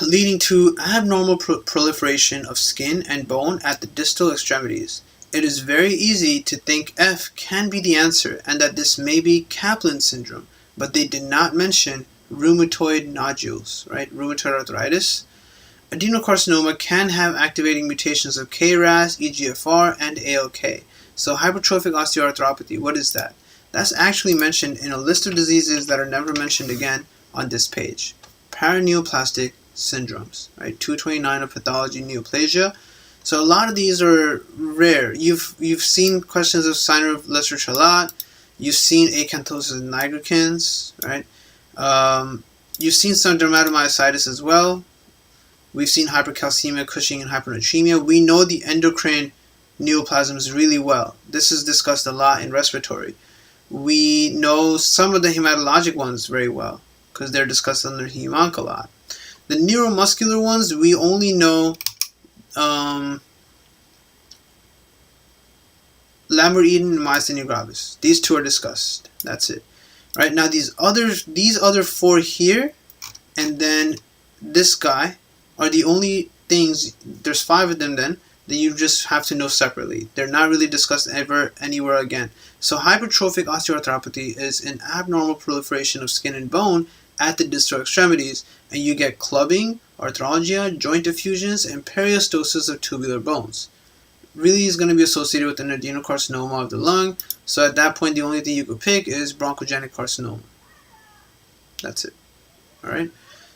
leading to abnormal proliferation of skin and bone at the distal extremities. It is very easy to think F can be the answer and that this may be Kaplan syndrome, but they did not mention rheumatoid nodules, right? Rheumatoid arthritis. Adenocarcinoma can have activating mutations of KRAS, EGFR, and ALK. So hypertrophic osteoarthropathy, what is that? That's actually mentioned in a list of diseases that are never mentioned again on this page. Paraneoplastic syndromes, right? 229 of pathology neoplasia. So a lot of these are rare. You've seen questions of Steiner of Lesser-Charlotte. You've seen acanthosis nigricans, right? You've seen some dermatomyositis as well. We've seen hypercalcemia, Cushing, and hyponatremia. We know the endocrine neoplasms really well. This is discussed a lot in respiratory. We know some of the hematologic ones very well because they're discussed under hemonc a lot. The neuromuscular ones, we only know Lambert-Eaton and myasthenia gravis. These two are discussed. That's it. Right now, these other four here, and then this guy are the only things. There's 5 of them then that you just have to know separately. They're not really discussed ever anywhere again. So hypertrophic osteoarthropathy is an abnormal proliferation of skin and bone at the distal extremities, and you get clubbing, arthralgia, joint effusions, and periostosis of tubular bones. Really is going to be associated with an adenocarcinoma of the lung, so at that point the only thing you could pick is bronchogenic carcinoma. That's it. Alright?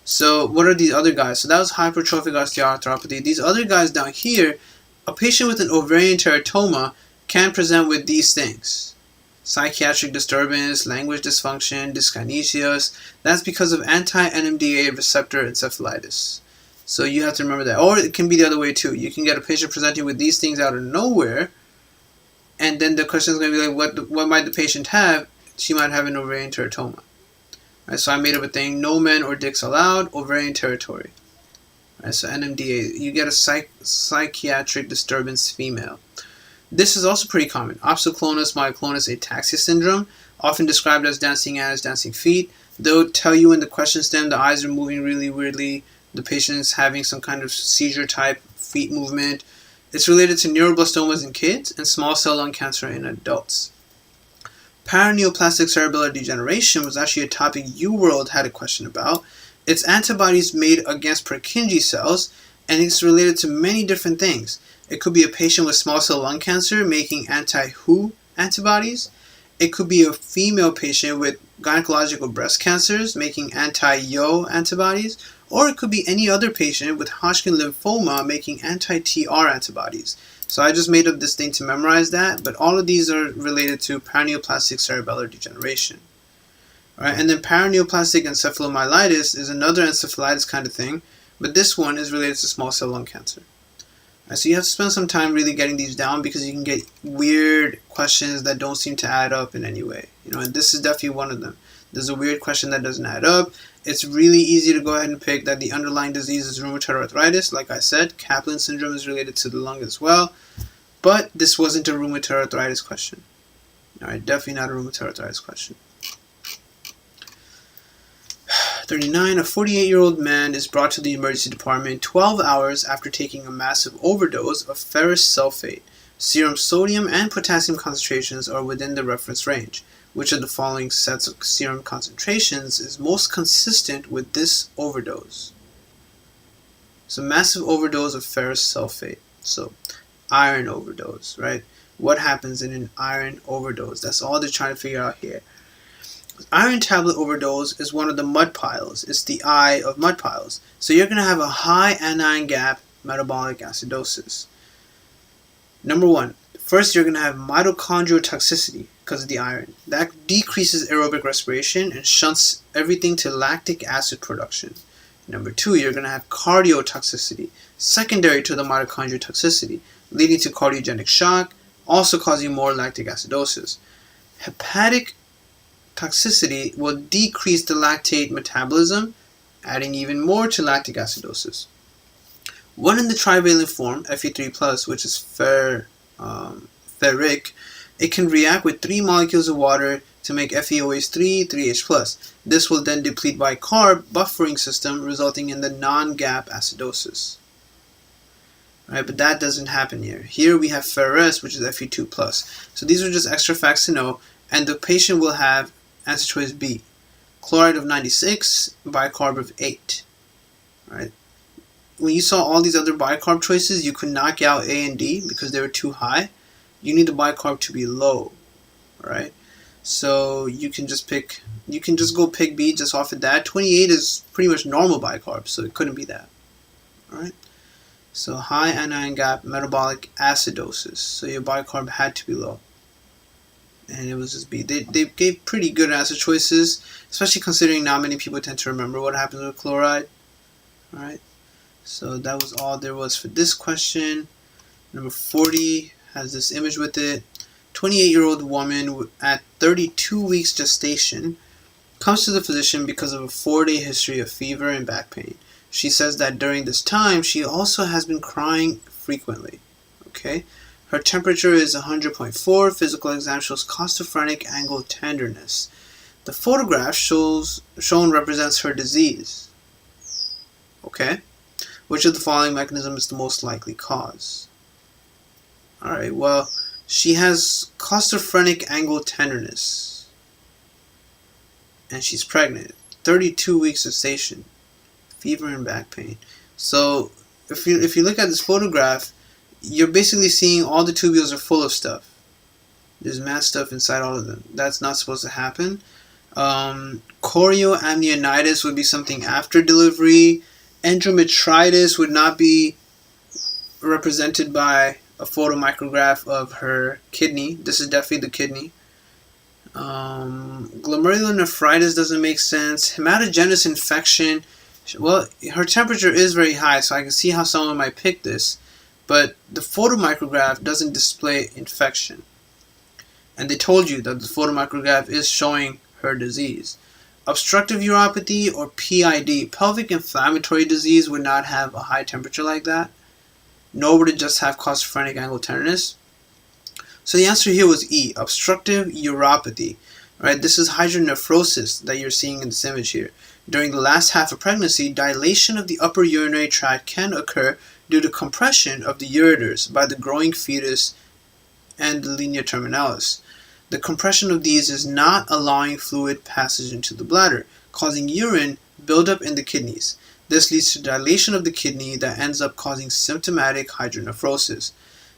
So what are these other guys? So that was hypertrophic osteoarthropathy. These other guys down here, a patient with an ovarian teratoma can present with these things. Psychiatric disturbance, language dysfunction, dyskinesias. That's because of anti-NMDA receptor encephalitis. So you have to remember that. Or it can be the other way too. You can get a patient presenting with these things out of nowhere, and then the question is going to be like, what might the patient have? She might have an ovarian teratoma. Right, so I made up a thing, no men or dicks allowed, ovarian territory. Right, so NMDA, you get a psychiatric disturbance female. This is also pretty common. Opsoclonus myoclonus ataxia syndrome, often described as dancing eyes, dancing feet. They'll tell you in the question stem the eyes are moving really weirdly. The patient is having some kind of seizure type feet movement. It's related to neuroblastomas in kids and small cell lung cancer in adults. Paraneoplastic cerebellar degeneration was actually a topic UWorld had a question about. It's antibodies made against Purkinje cells, and it's related to many different things. It could be a patient with small cell lung cancer making anti-WHO antibodies. It could be a female patient with gynecological breast cancers making anti-YO antibodies. Or it could be any other patient with Hodgkin lymphoma making anti-TR antibodies. So I just made up this thing to memorize that, but all of these are related to paraneoplastic cerebellar degeneration. All right, and then paraneoplastic encephalomyelitis is another encephalitis kind of thing, but this one is related to small cell lung cancer. All right, so you have to spend some time really getting these down because you can get weird questions that don't seem to add up in any way. And this is definitely one of them. There's a weird question that doesn't add up. It's really easy to go ahead and pick that the underlying disease is rheumatoid arthritis. Like I said, Kaplan syndrome is related to the lung as well. But this wasn't a rheumatoid arthritis question. Alright, definitely not a rheumatoid arthritis question. 39. A 48-year-old man is brought to the emergency department 12 hours after taking a massive overdose of ferrous sulfate. Serum sodium and potassium concentrations are within the reference range. which of the following sets of serum concentrations is most consistent with this overdose? So massive overdose of ferrous sulfate. So iron overdose, right? What happens in an iron overdose? That's all they're trying to figure out here. Iron tablet overdose is one of the mud piles. It's the eye of mud piles. So you're going to have a high anion gap metabolic acidosis. Number one, first you're going to have mitochondrial toxicity because of the iron. That decreases aerobic respiration and shunts everything to lactic acid production. Number two, you're going to have cardiotoxicity, secondary to the mitochondrial toxicity, leading to cardiogenic shock, also causing more lactic acidosis. Hepatic toxicity will decrease the lactate metabolism, adding even more to lactic acidosis. When in the trivalent form, Fe3+, which is ferric, it can react with 3 molecules of water to make FeOH3, 3H+. This will then deplete bicarb buffering system, resulting in the non-gap acidosis. Right, but that doesn't happen here. Here we have ferrous, which is Fe2+. So these are just extra facts to know, and the patient will have answer choice B, chloride of 96, bicarb of 8. Right. When you saw all these other bicarb choices, you could knock out A and D because they were too high. You need the bicarb to be low. Right. So you can just go pick B just off of that. 28 is pretty much normal bicarb, so it couldn't be that. Alright. So high anion gap metabolic acidosis. So your bicarb had to be low. And it was just B. They gave pretty good answer choices, especially considering not many people tend to remember what happens with chloride. Alright. So that was all there was for this question. Number 40 has this image with it. 28-year-old woman at 32 weeks gestation comes to the physician because of a 4-day history of fever and back pain. She says that during this time, she also has been crying frequently. Okay, her temperature is 100.4. Physical exam shows claustrophrenic angle tenderness. The photograph shown represents her disease. Okay, which of the following mechanism is the most likely cause? All right, well, she has claustrophrenic angle tenderness, and she's pregnant. 32 weeks gestation, fever and back pain. So if you look at this photograph, you're basically seeing all the tubules are full of stuff. There's mad stuff inside all of them. That's not supposed to happen. Chorioamnionitis would be something after delivery. Endometritis would not be represented by a photomicrograph of her kidney. This is definitely the kidney. Glomerulonephritis doesn't make sense. Hematogenous infection. Well, her temperature is very high, so I can see how someone might pick this. But the photomicrograph doesn't display infection. And they told you that the photomicrograph is showing her disease. Obstructive uropathy or PID, pelvic inflammatory disease, would not have a high temperature like that. Nor would it just have claustrophrenic angle tenderness. So the answer here was E, obstructive uropathy. Right, this is hydronephrosis that you're seeing in this image here. During the last half of pregnancy, dilation of the upper urinary tract can occur due to compression of the ureters by the growing fetus and the linea terminalis. The compression of these is not allowing fluid passage into the bladder, causing urine buildup in the kidneys. This leads to dilation of the kidney that ends up causing symptomatic hydronephrosis.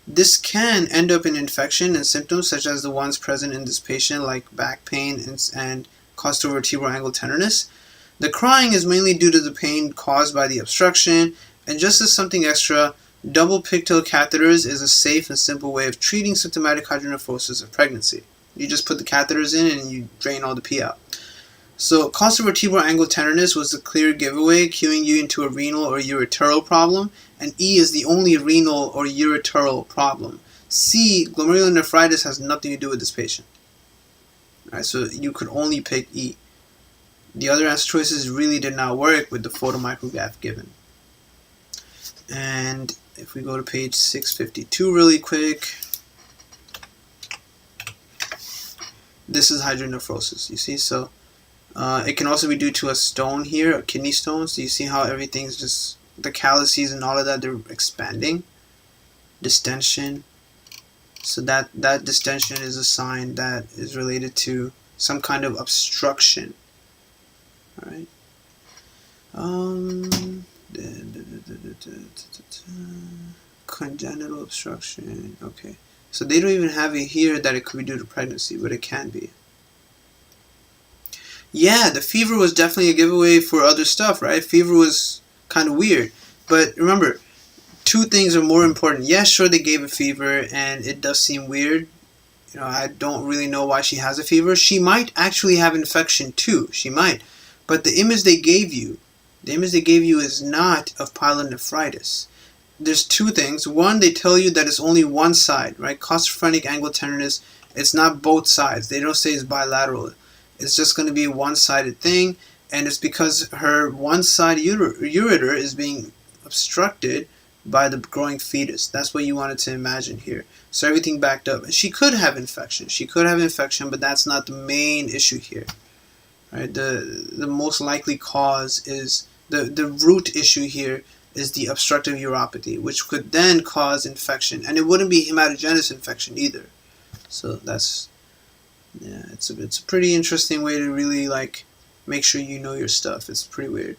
This can end up in infection and symptoms such as the ones present in this patient, like back pain and costovertebral angle tenderness. The crying is mainly due to the pain caused by the obstruction, and just as something extra, double pigtail catheters is a safe and simple way of treating symptomatic hydronephrosis of pregnancy. You just put the catheters in and you drain all the pee out. So costovertebral angle tenderness was the clear giveaway, cueing you into a renal or ureteral problem, and E is the only renal or ureteral problem. C, glomerulonephritis, has nothing to do with this patient. Alright, so you could only pick E. The other answer choices really did not work with the photomicrograph given. And if we go to page 652 really quick, this is hydronephrosis, you see? So it can also be due to a stone here, a kidney stone. So you see how everything's just, the calyces and all of that, they're expanding. Distension. So that distension is a sign that is related to some kind of obstruction. All right. Congenital obstruction. Okay. So they don't even have it here that it could be due to pregnancy, but it can be. Yeah, the fever was definitely a giveaway for other stuff, right? Fever was kind of weird. But remember, two things are more important. Yes, sure, they gave a fever, and it does seem weird. You know, I don't really know why she has a fever. She might actually have infection too. She might. But the image they gave you is not of pyelonephritis. There's two things. One, they tell you that it's only one side, right? Claustrophrenic angular tenderness. It's not both sides. They don't say it's bilateral. It's just going to be a one-sided thing, and it's because her one-side ureter is being obstructed by the growing fetus. That's what you wanted to imagine here. So everything backed up. She could have infection. But that's not the main issue here. Right? The most likely cause is the root issue here is the obstructive uropathy, which could then cause infection, and it wouldn't be hematogenous infection either. So that's, yeah, it's a pretty interesting way to really like make sure you know your stuff. It's pretty weird.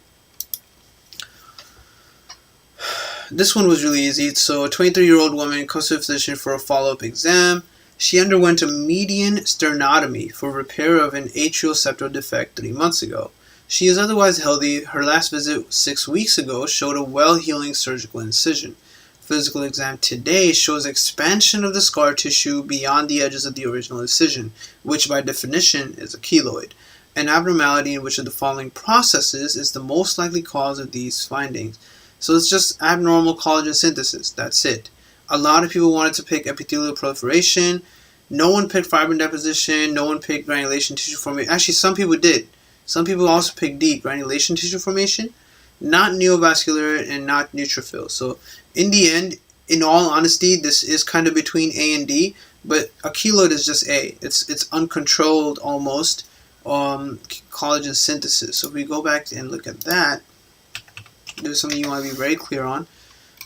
This one was really easy. So a 23-year-old woman comes to a physician for a follow-up exam. She underwent a median sternotomy for repair of an atrial septal defect 3 months ago. She is otherwise healthy. Her last visit 6 weeks ago showed a well-healing surgical incision. Physical exam today shows expansion of the scar tissue beyond the edges of the original incision, which by definition is a keloid. An abnormality in which of the following processes is the most likely cause of these findings. So it's just abnormal collagen synthesis. That's it. A lot of people wanted to pick epithelial proliferation. No one picked fibrin deposition. No one picked granulation tissue formation. Actually, some people did. Some people also picked D, granulation tissue formation, not neovascular and not neutrophil. So in the end, in all honesty, this is kind of between A and D, but a keloid is just A. It's uncontrolled almost collagen synthesis. So if we go back and look at that, there's something you want to be very clear on.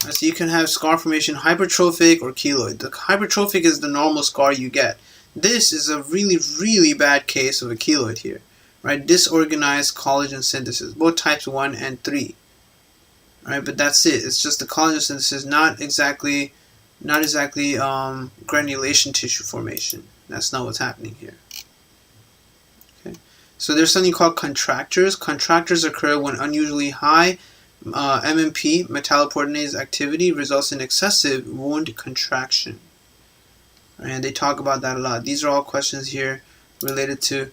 So you can have scar formation hypertrophic or keloid. The hypertrophic is the normal scar you get. This is a really, really bad case of a keloid here, right? Disorganized collagen synthesis, both types 1 and 3. Right, but that's it. It's just the collagen synthesis, not exactly granulation tissue formation. That's not what's happening here. Okay, so there's something called contractures. Contractures occur when unusually high MMP, metalloproteinase activity, results in excessive wound contraction. And they talk about that a lot. These are all questions here related to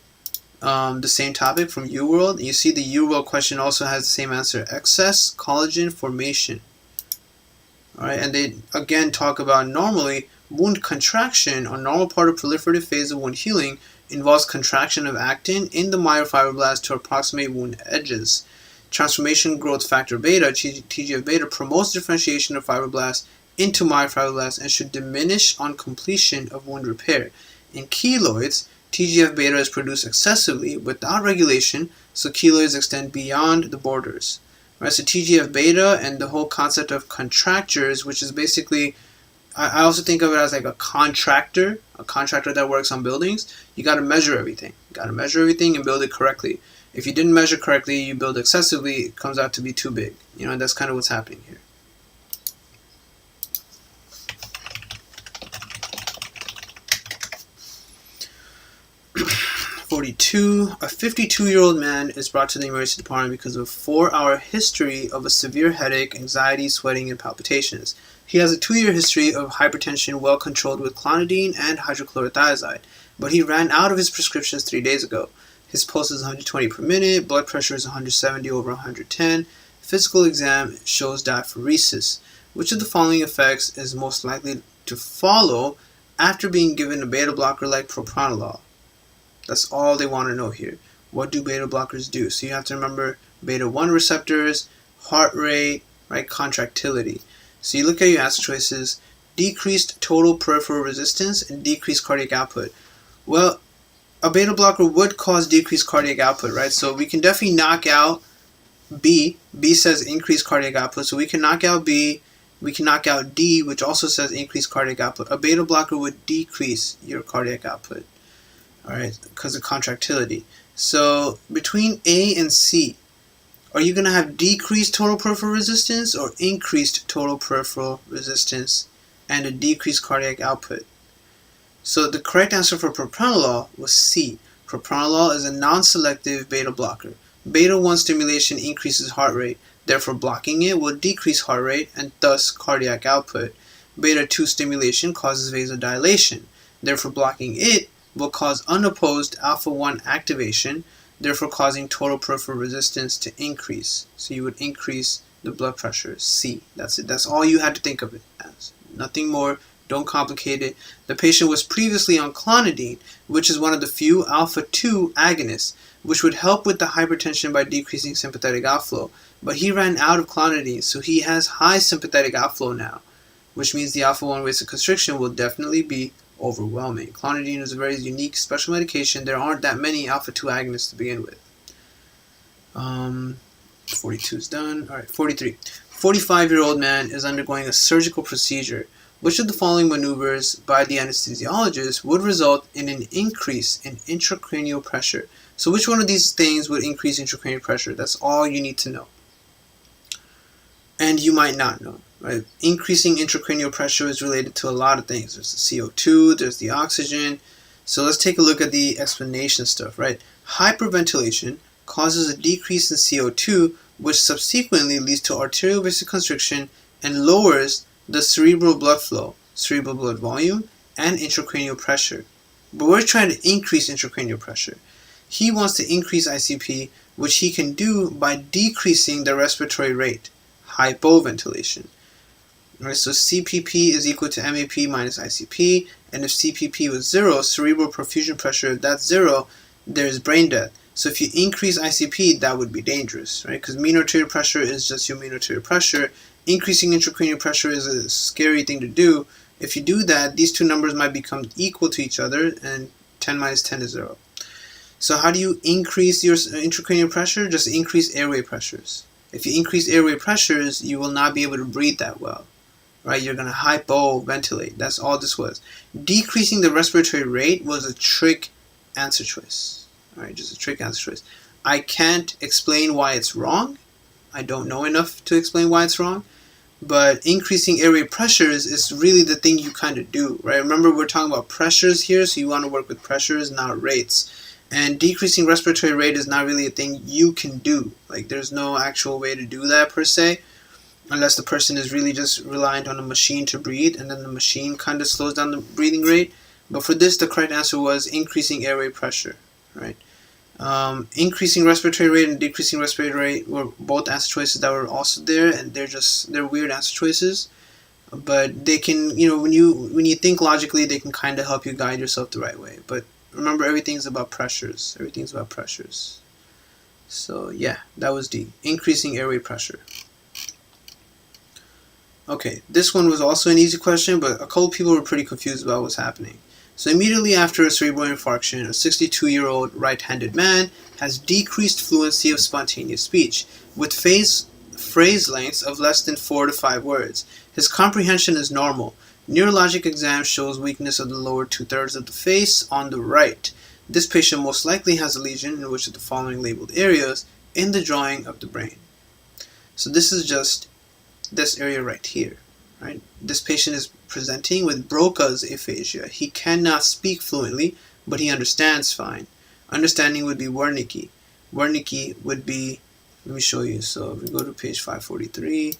the same topic from UWorld. You see the UWorld question also has the same answer: excess collagen formation. Alright, and they again talk about normally wound contraction, or normal part of proliferative phase of wound healing, involves contraction of actin in the myofibroblast to approximate wound edges. Transformation growth factor beta, TGF beta, promotes differentiation of fibroblasts into myofibroblasts and should diminish on completion of wound repair. In keloids, TGF beta is produced excessively without regulation, so keloids extend beyond the borders. Right, so TGF beta and the whole concept of contractures, which is basically, I also think of it as like a contractor that works on buildings. You got to measure everything. And build it correctly. If you didn't measure correctly, you build excessively, it comes out to be too big. You know, and that's kind of what's happening here. A 52-year-old man is brought to the emergency department because of a 4-hour history of a severe headache, anxiety, sweating, and palpitations. He has a 2-year history of hypertension well controlled with clonidine and hydrochlorothiazide, but he ran out of his prescriptions 3 days ago. His pulse is 120 per minute, blood pressure is 170 over 110. Physical exam shows diaphoresis. Which of the following effects is most likely to follow after being given a beta blocker like propranolol? That's all they want to know here. What do beta blockers do? So you have to remember beta 1 receptors, heart rate, right, contractility. So you look at your answer choices: decreased total peripheral resistance and decreased cardiac output. Well, a beta blocker would cause decreased cardiac output, right? So we can definitely knock out B. B says increased cardiac output, so we can knock out B. We can knock out D, which also says increased cardiac output. A beta blocker would decrease your cardiac output. Alright, because of contractility. So between A and C, are you going to have decreased total peripheral resistance or increased total peripheral resistance and a decreased cardiac output? So the correct answer for propranolol was C. Propranolol is a non-selective beta blocker. Beta 1 stimulation increases heart rate, therefore blocking it will decrease heart rate and thus cardiac output. Beta 2 stimulation causes vasodilation, therefore blocking it will cause unopposed alpha 1 activation, therefore causing total peripheral resistance to increase. So you would increase the blood pressure. C. That's it. That's all you had to think of it as. Nothing more. Don't complicate it. The patient was previously on clonidine, which is one of the few alpha 2 agonists, which would help with the hypertension by decreasing sympathetic outflow. But he ran out of clonidine, so he has high sympathetic outflow now, which means the alpha 1 vasoconstriction will definitely be overwhelming. Clonidine is a very unique special medication. There aren't that many alpha 2 agonists to begin with. 42 is done. Alright, 43. 45-year-old man is undergoing a surgical procedure. Which of the following maneuvers by the anesthesiologist would result in an increase in intracranial pressure? So which one of these things would increase intracranial pressure? That's all you need to know. And you might not know. Right? Increasing intracranial pressure is related to a lot of things. There's the CO2, there's the oxygen. So let's take a look at the explanation stuff, right? Hyperventilation causes a decrease in CO2, which subsequently leads to arterial vasoconstriction and lowers the cerebral blood flow, cerebral blood volume, and intracranial pressure. But we're trying to increase intracranial pressure. He wants to increase ICP, which he can do by decreasing the respiratory rate, hypoventilation. Right, so CPP is equal to MAP minus ICP, and if CPP was 0, cerebral perfusion pressure, if that's 0, there's brain death. So if you increase ICP, that would be dangerous, right? Because mean arterial pressure is just your mean arterial pressure. Increasing intracranial pressure is a scary thing to do. If you do that, these two numbers might become equal to each other, and 10 minus 10 is 0. So how do you increase your intracranial pressure? Just increase airway pressures. If you increase airway pressures, you will not be able to breathe that well. Right? You're going to hypoventilate. That's all this was. Decreasing the respiratory rate was a trick answer choice. All right, just a trick answer choice. I can't explain why it's wrong. I don't know enough to explain why it's wrong. But increasing airway pressures is really the thing you kind of do, right? Remember, we're talking about pressures here, so you want to work with pressures, not rates. And decreasing respiratory rate is not really a thing you can do. Like, there's no actual way to do that per se, unless the person is really just reliant on a machine to breathe, and then the machine kind of slows down the breathing rate. But for this, the correct answer was increasing airway pressure, right? Increasing respiratory rate and decreasing respiratory rate were both answer choices that were also there, and they're weird answer choices, but they can, when you think logically, they can kind of help you guide yourself the right way. But remember, everything's about pressures. So yeah, that was D. Increasing airway pressure. Okay, this one was also an easy question, but a couple people were pretty confused about what's happening. So immediately after a cerebral infarction, a 62-year-old right-handed man has decreased fluency of spontaneous speech, with phrase lengths of less than 4 to 5 words. His comprehension is normal. Neurologic exam shows weakness of the lower 2/3 of the face on the right. This patient most likely has a lesion in which of the following labeled areas in the drawing of the brain. So this is just this area right here. Right? This patient is presenting with Broca's aphasia. He cannot speak fluently, but he understands fine. Understanding would be Wernicke. Wernicke would be, let me show you. So if we go to page 543.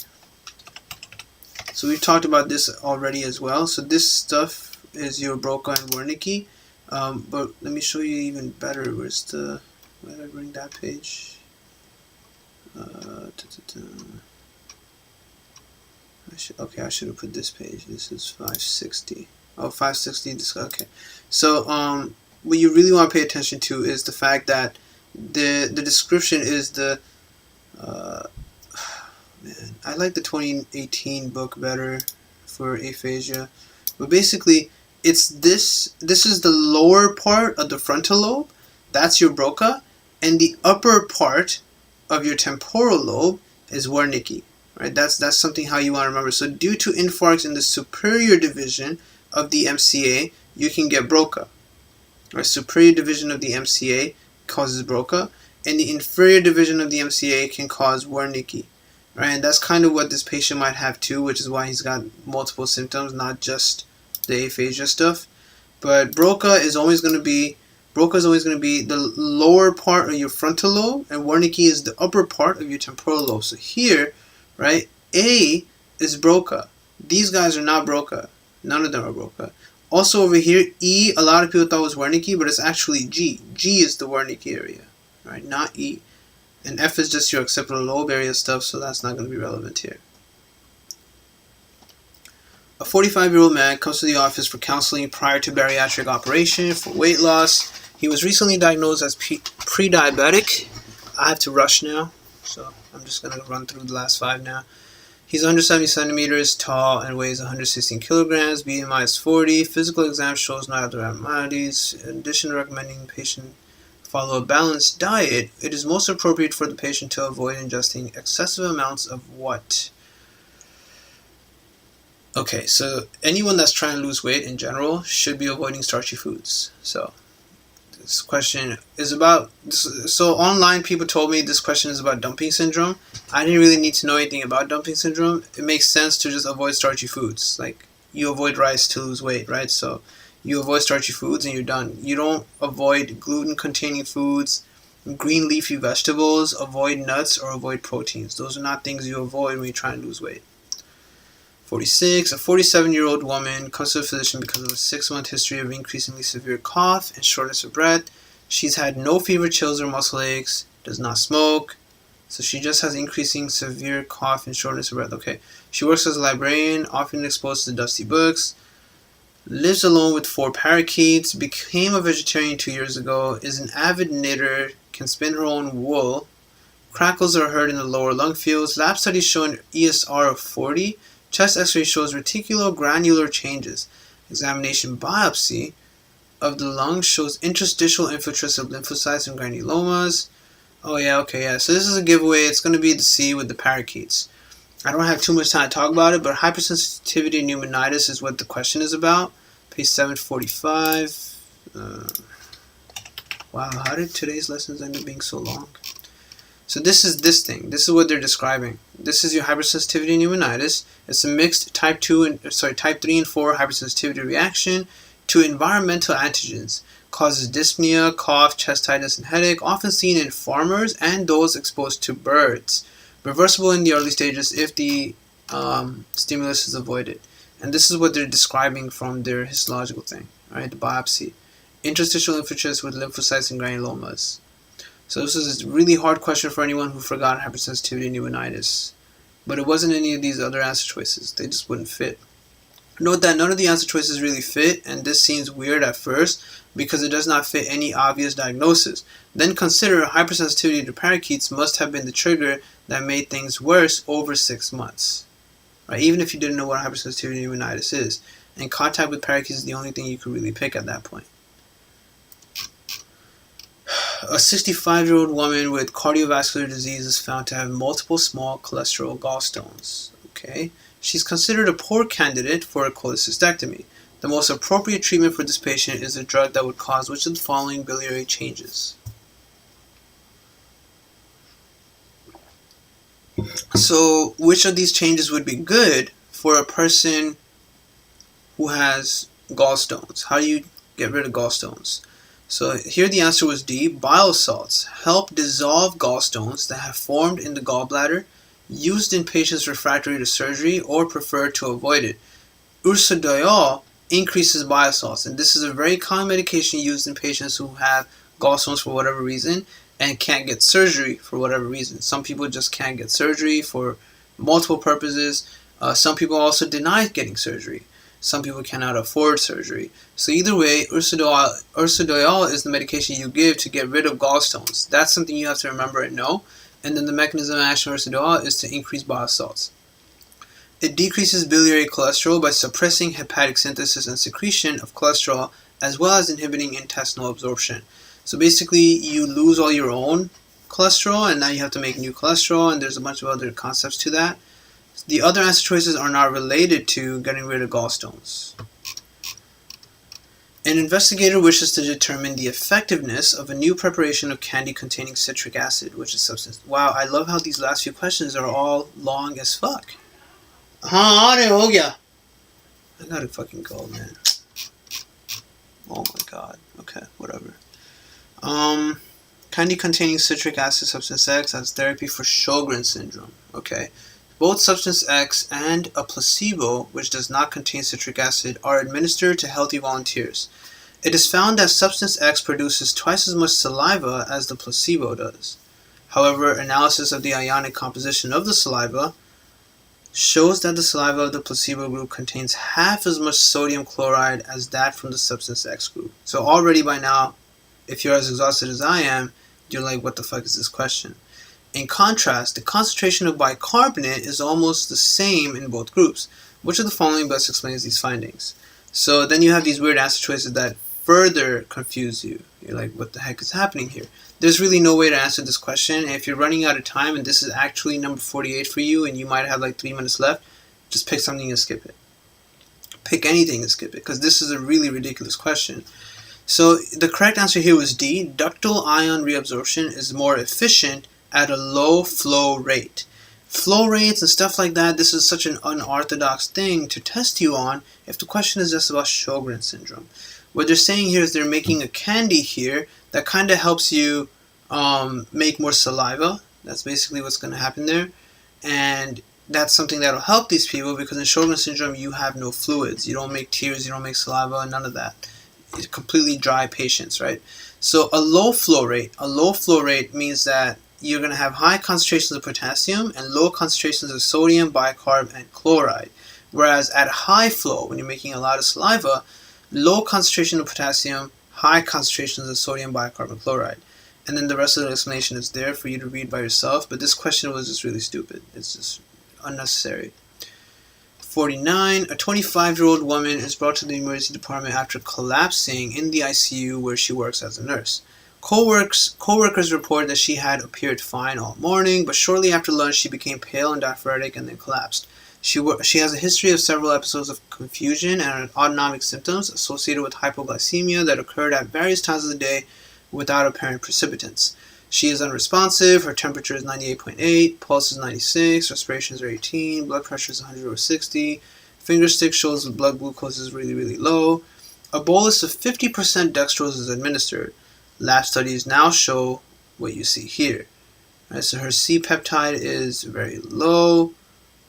So we've talked about this already as well. So this stuff is your Broca and Wernicke. But let me show you even better. Where did I bring that page? I should have put this page. This is 560. Oh, 560. Okay. So, what you really want to pay attention to is the fact that the description is the. Man, I like the 2018 book better for aphasia, but basically, it's this. This is the lower part of the frontal lobe. That's your Broca, and the upper part of your temporal lobe is Wernicke. Right, that's something how you want to remember. So due to infarcts in the superior division of the MCA, you can get Broca. Our superior division of the MCA causes Broca, and the inferior division of the MCA can cause Wernicke. Right, and that's kind of what this patient might have too, which is why he's got multiple symptoms, not just the aphasia stuff. But Broca is always going to be the lower part of your frontal lobe, and Wernicke is the upper part of your temporal lobe. So here, right, A is Broca. These guys are not Broca. None of them are Broca. Also over here, E, a lot of people thought was Wernicke, but it's actually G. G is the Wernicke area, right, not E. And F is just your occipital lobe area stuff, so that's not going to be relevant here. A 45-year-old man comes to the office for counseling prior to bariatric operation for weight loss. He was recently diagnosed as pre-diabetic. I have to rush now, so I'm just going to run through the last 5 now. He's 170 centimeters tall and weighs 116 kilograms. BMI is 40. Physical exam shows no abnormalities. In addition to recommending the patient follow a balanced diet, it is most appropriate for the patient to avoid ingesting excessive amounts of what? Okay, so anyone that's trying to lose weight in general should be avoiding starchy foods. So this question is about, so online people told me this question is about dumping syndrome. I didn't really need to know anything about dumping syndrome. It makes sense to just avoid starchy foods. Like, you avoid rice to lose weight, right? So you avoid starchy foods and you're done. You don't avoid gluten-containing foods, green leafy vegetables, avoid nuts, or avoid proteins. Those are not things you avoid when you're trying to lose weight. 46. A 47-year-old woman comes to the physician because of a 6-month history of increasingly severe cough and shortness of breath. She's had no fever, chills, or muscle aches, does not smoke. So she just has increasing severe cough and shortness of breath. Okay. She works as a librarian, often exposed to dusty books. Lives alone with 4 parakeets. Became a vegetarian 2 years ago. Is an avid knitter. Can spin her own wool. Crackles are heard in the lower lung fields. Lab studies show an ESR of 40. Chest x-ray shows reticulogranular changes. Examination biopsy of the lungs shows interstitial infiltrates of lymphocytes and granulomas. Oh yeah, okay, yeah. So this is a giveaway. It's going to be the C with the parakeets. I don't have too much time to talk about it, but hypersensitivity pneumonitis is what the question is about. Page 745. Wow, how did today's lessons end up being so long? So this is this thing. This is what they're describing. This is your hypersensitivity pneumonitis. It's a mixed type 3 and 4 hypersensitivity reaction to environmental antigens. Causes dyspnea, cough, chest tightness, and headache, often seen in farmers and those exposed to birds. Reversible in the early stages if the stimulus is avoided. And this is what they're describing from their histological thing, right? The biopsy. Interstitial infiltrates with lymphocytes and granulomas. So this is a really hard question for anyone who forgot hypersensitivity pneumonitis. But it wasn't any of these other answer choices. They just wouldn't fit. Note that none of the answer choices really fit, and this seems weird at first because it does not fit any obvious diagnosis. Then consider hypersensitivity to parakeets must have been the trigger that made things worse over 6 months. Right? Even if you didn't know what hypersensitivity pneumonitis is. And contact with parakeets is the only thing you could really pick at that point. A 65-year-old woman with cardiovascular disease is found to have multiple small cholesterol gallstones. Okay, she's considered a poor candidate for a cholecystectomy. The most appropriate treatment for this patient is a drug that would cause which of the following biliary changes? So, which of these changes would be good for a person who has gallstones? How do you get rid of gallstones? So here the answer was D. Bile salts help dissolve gallstones that have formed in the gallbladder, used in patients refractory to surgery or preferred to avoid it. Ursodiol increases bile salts, and this is a very common medication used in patients who have gallstones for whatever reason and can't get surgery for whatever reason. Some people just can't get surgery for multiple purposes. Some people also deny getting surgery. Some people cannot afford surgery. So either way, ursodiol is the medication you give to get rid of gallstones. That's something you have to remember and know. And then the mechanism of action of ursodiol is to increase bile salts. It decreases biliary cholesterol by suppressing hepatic synthesis and secretion of cholesterol, as well as inhibiting intestinal absorption. So basically, you lose all your own cholesterol, and now you have to make new cholesterol, and there's a bunch of other concepts to that. The other answer choices are not related to getting rid of gallstones. An investigator wishes to determine the effectiveness of a new preparation of candy containing citric acid, which is substance. Wow, I love how these last few questions are all long as fuck. I gotta fucking go, man. Oh my god. Okay, whatever. Candy containing citric acid substance X as therapy for Sjogren's syndrome. Okay. Both substance X and a placebo, which does not contain citric acid, are administered to healthy volunteers. It is found that substance X produces twice as much saliva as the placebo does. However, analysis of the ionic composition of the saliva shows that the saliva of the placebo group contains half as much sodium chloride as that from the substance X group. So already by now, if you're as exhausted as I am, you're like, what the fuck is this question? In contrast, the concentration of bicarbonate is almost the same in both groups. Which of the following best explains these findings? So then you have these weird answer choices that further confuse you. You're like, what the heck is happening here? There's really no way to answer this question. And if you're running out of time and this is actually number 48 for you and you might have like 3 minutes left, just pick something and skip it. Pick anything and skip it, because this is a really ridiculous question. So the correct answer here was D. Ductile ion reabsorption is more efficient at a low flow rate. Flow rates and stuff like that, this is such an unorthodox thing to test you on if the question is just about Sjogren's syndrome. What they're saying here is they're making a candy here that kind of helps you make more saliva. That's basically what's going to happen there. And that's something that'll help these people, because in Sjogren's syndrome you have no fluids. You don't make tears, you don't make saliva, none of that. It's completely dry patients, right? So a low flow rate means that you're going to have high concentrations of potassium and low concentrations of sodium, bicarb, and chloride. Whereas at high flow, when you're making a lot of saliva, low concentration of potassium, high concentrations of sodium, bicarb, and chloride. And then the rest of the explanation is there for you to read by yourself, but this question was just really stupid. It's just unnecessary. 49. A 25-year-old woman is brought to the emergency department after collapsing in the ICU where she works as a nurse. Co-workers report that she had appeared fine all morning, but shortly after lunch she became pale and diaphoretic and then collapsed. She has a history of several episodes of confusion and autonomic symptoms associated with hypoglycemia that occurred at various times of the day without apparent precipitants. She is unresponsive, her temperature is 98.8, pulse is 96, respirations are 18, blood pressure is 100/60, finger stick shows the blood glucose is really, really low. A bolus of 50% dextrose is administered. Lab studies now show what you see here. Right, so her C-peptide is very low,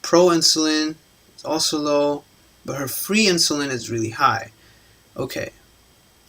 pro-insulin is also low, but her free insulin is really high. Okay.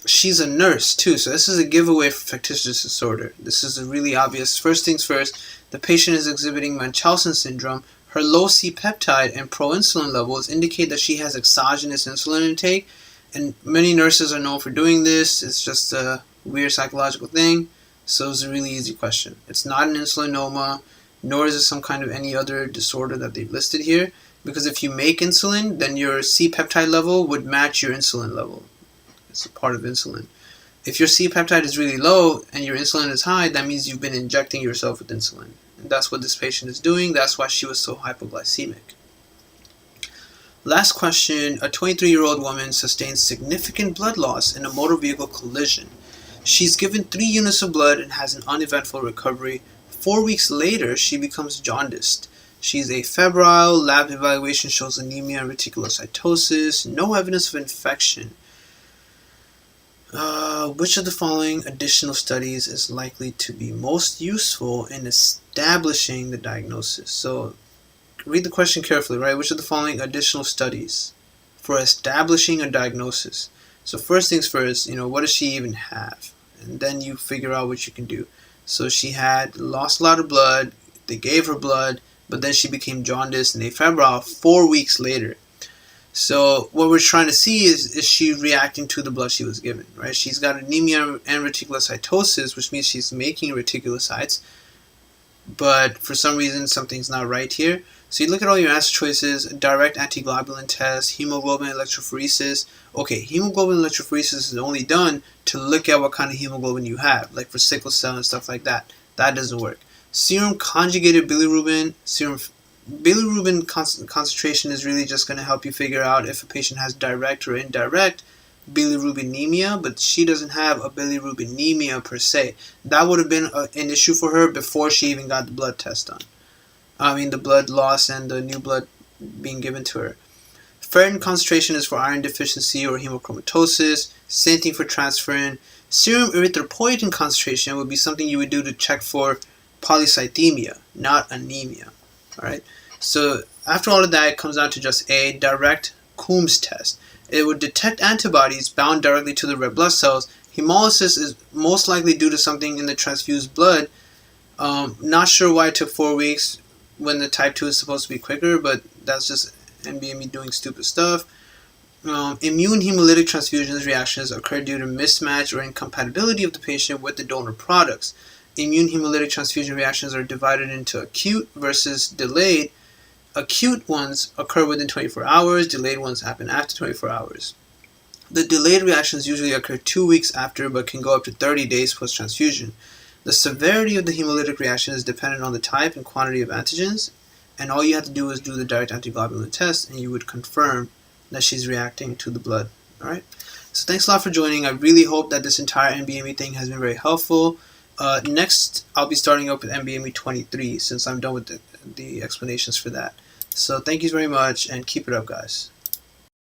She's a nurse too, so this is a giveaway for factitious disorder. This is a really obvious. First things first, the patient is exhibiting Munchausen syndrome. Her low C-peptide and pro-insulin levels indicate that she has exogenous insulin intake, and many nurses are known for doing this. It's just a weird psychological thing, so it's a really easy question. It's not an insulinoma, nor is it some kind of any other disorder that they've listed here, because if you make insulin, then your C-peptide level would match your insulin level. It's a part of insulin. If your C-peptide is really low and your insulin is high, that means you've been injecting yourself with insulin. And that's what this patient is doing. That's why she was so hypoglycemic. Last question. A 23-year-old woman sustained significant blood loss in a motor vehicle collision. She's given 3 units of blood and has an uneventful recovery. 4 weeks later, she becomes jaundiced. She's afebrile. Lab evaluation shows anemia and reticulocytosis. No evidence of infection. Which of the following additional studies is likely to be most useful in establishing the diagnosis? So, read the question carefully, right? Which of the following additional studies for establishing a diagnosis? So first things first, what does she even have? And then you figure out what you can do. So she had lost a lot of blood, they gave her blood, but then she became jaundiced and afebrile 4 weeks later. So what we're trying to see is she reacting to the blood she was given, right? She's got anemia and reticulocytosis, which means she's making reticulocytes, but for some reason something's not right here. So you look at all your answer choices: direct antiglobulin test, hemoglobin electrophoresis. Okay, hemoglobin electrophoresis is only done to look at what kind of hemoglobin you have, like for sickle cell and stuff like that. That doesn't work. Serum conjugated bilirubin, bilirubin concentration is really just going to help you figure out if a patient has direct or indirect bilirubinemia, but she doesn't have a bilirubinemia per se. That would have been an issue for her before she even got the blood test done. I mean, the blood loss and the new blood being given to her. Ferritin concentration is for iron deficiency or hemochromatosis. Same thing for transferrin. Serum erythropoietin concentration would be something you would do to check for polycythemia, not anemia. Alright? So after all of that, it comes down to just a direct Coombs test. It would detect antibodies bound directly to the red blood cells. Hemolysis is most likely due to something in the transfused blood. Not sure why it took 4 weeks when the type 2 is supposed to be quicker, but that's just NBME doing stupid stuff. Immune hemolytic transfusions reactions occur due to mismatch or incompatibility of the patient with the donor products. Immune hemolytic transfusion reactions are divided into acute versus delayed. Acute ones occur within 24 hours, delayed ones happen after 24 hours. The delayed reactions usually occur 2 weeks after, but can go up to 30 days post-transfusion. The severity of the hemolytic reaction is dependent on the type and quantity of antigens, and all you have to do is do the direct antiglobulin test, and you would confirm that she's reacting to the blood. Alright? So thanks a lot for joining. I really hope that this entire NBME thing has been very helpful. Next, I'll be starting up with NBME 23 since I'm done with the explanations for that. So thank you very much, and keep it up, guys.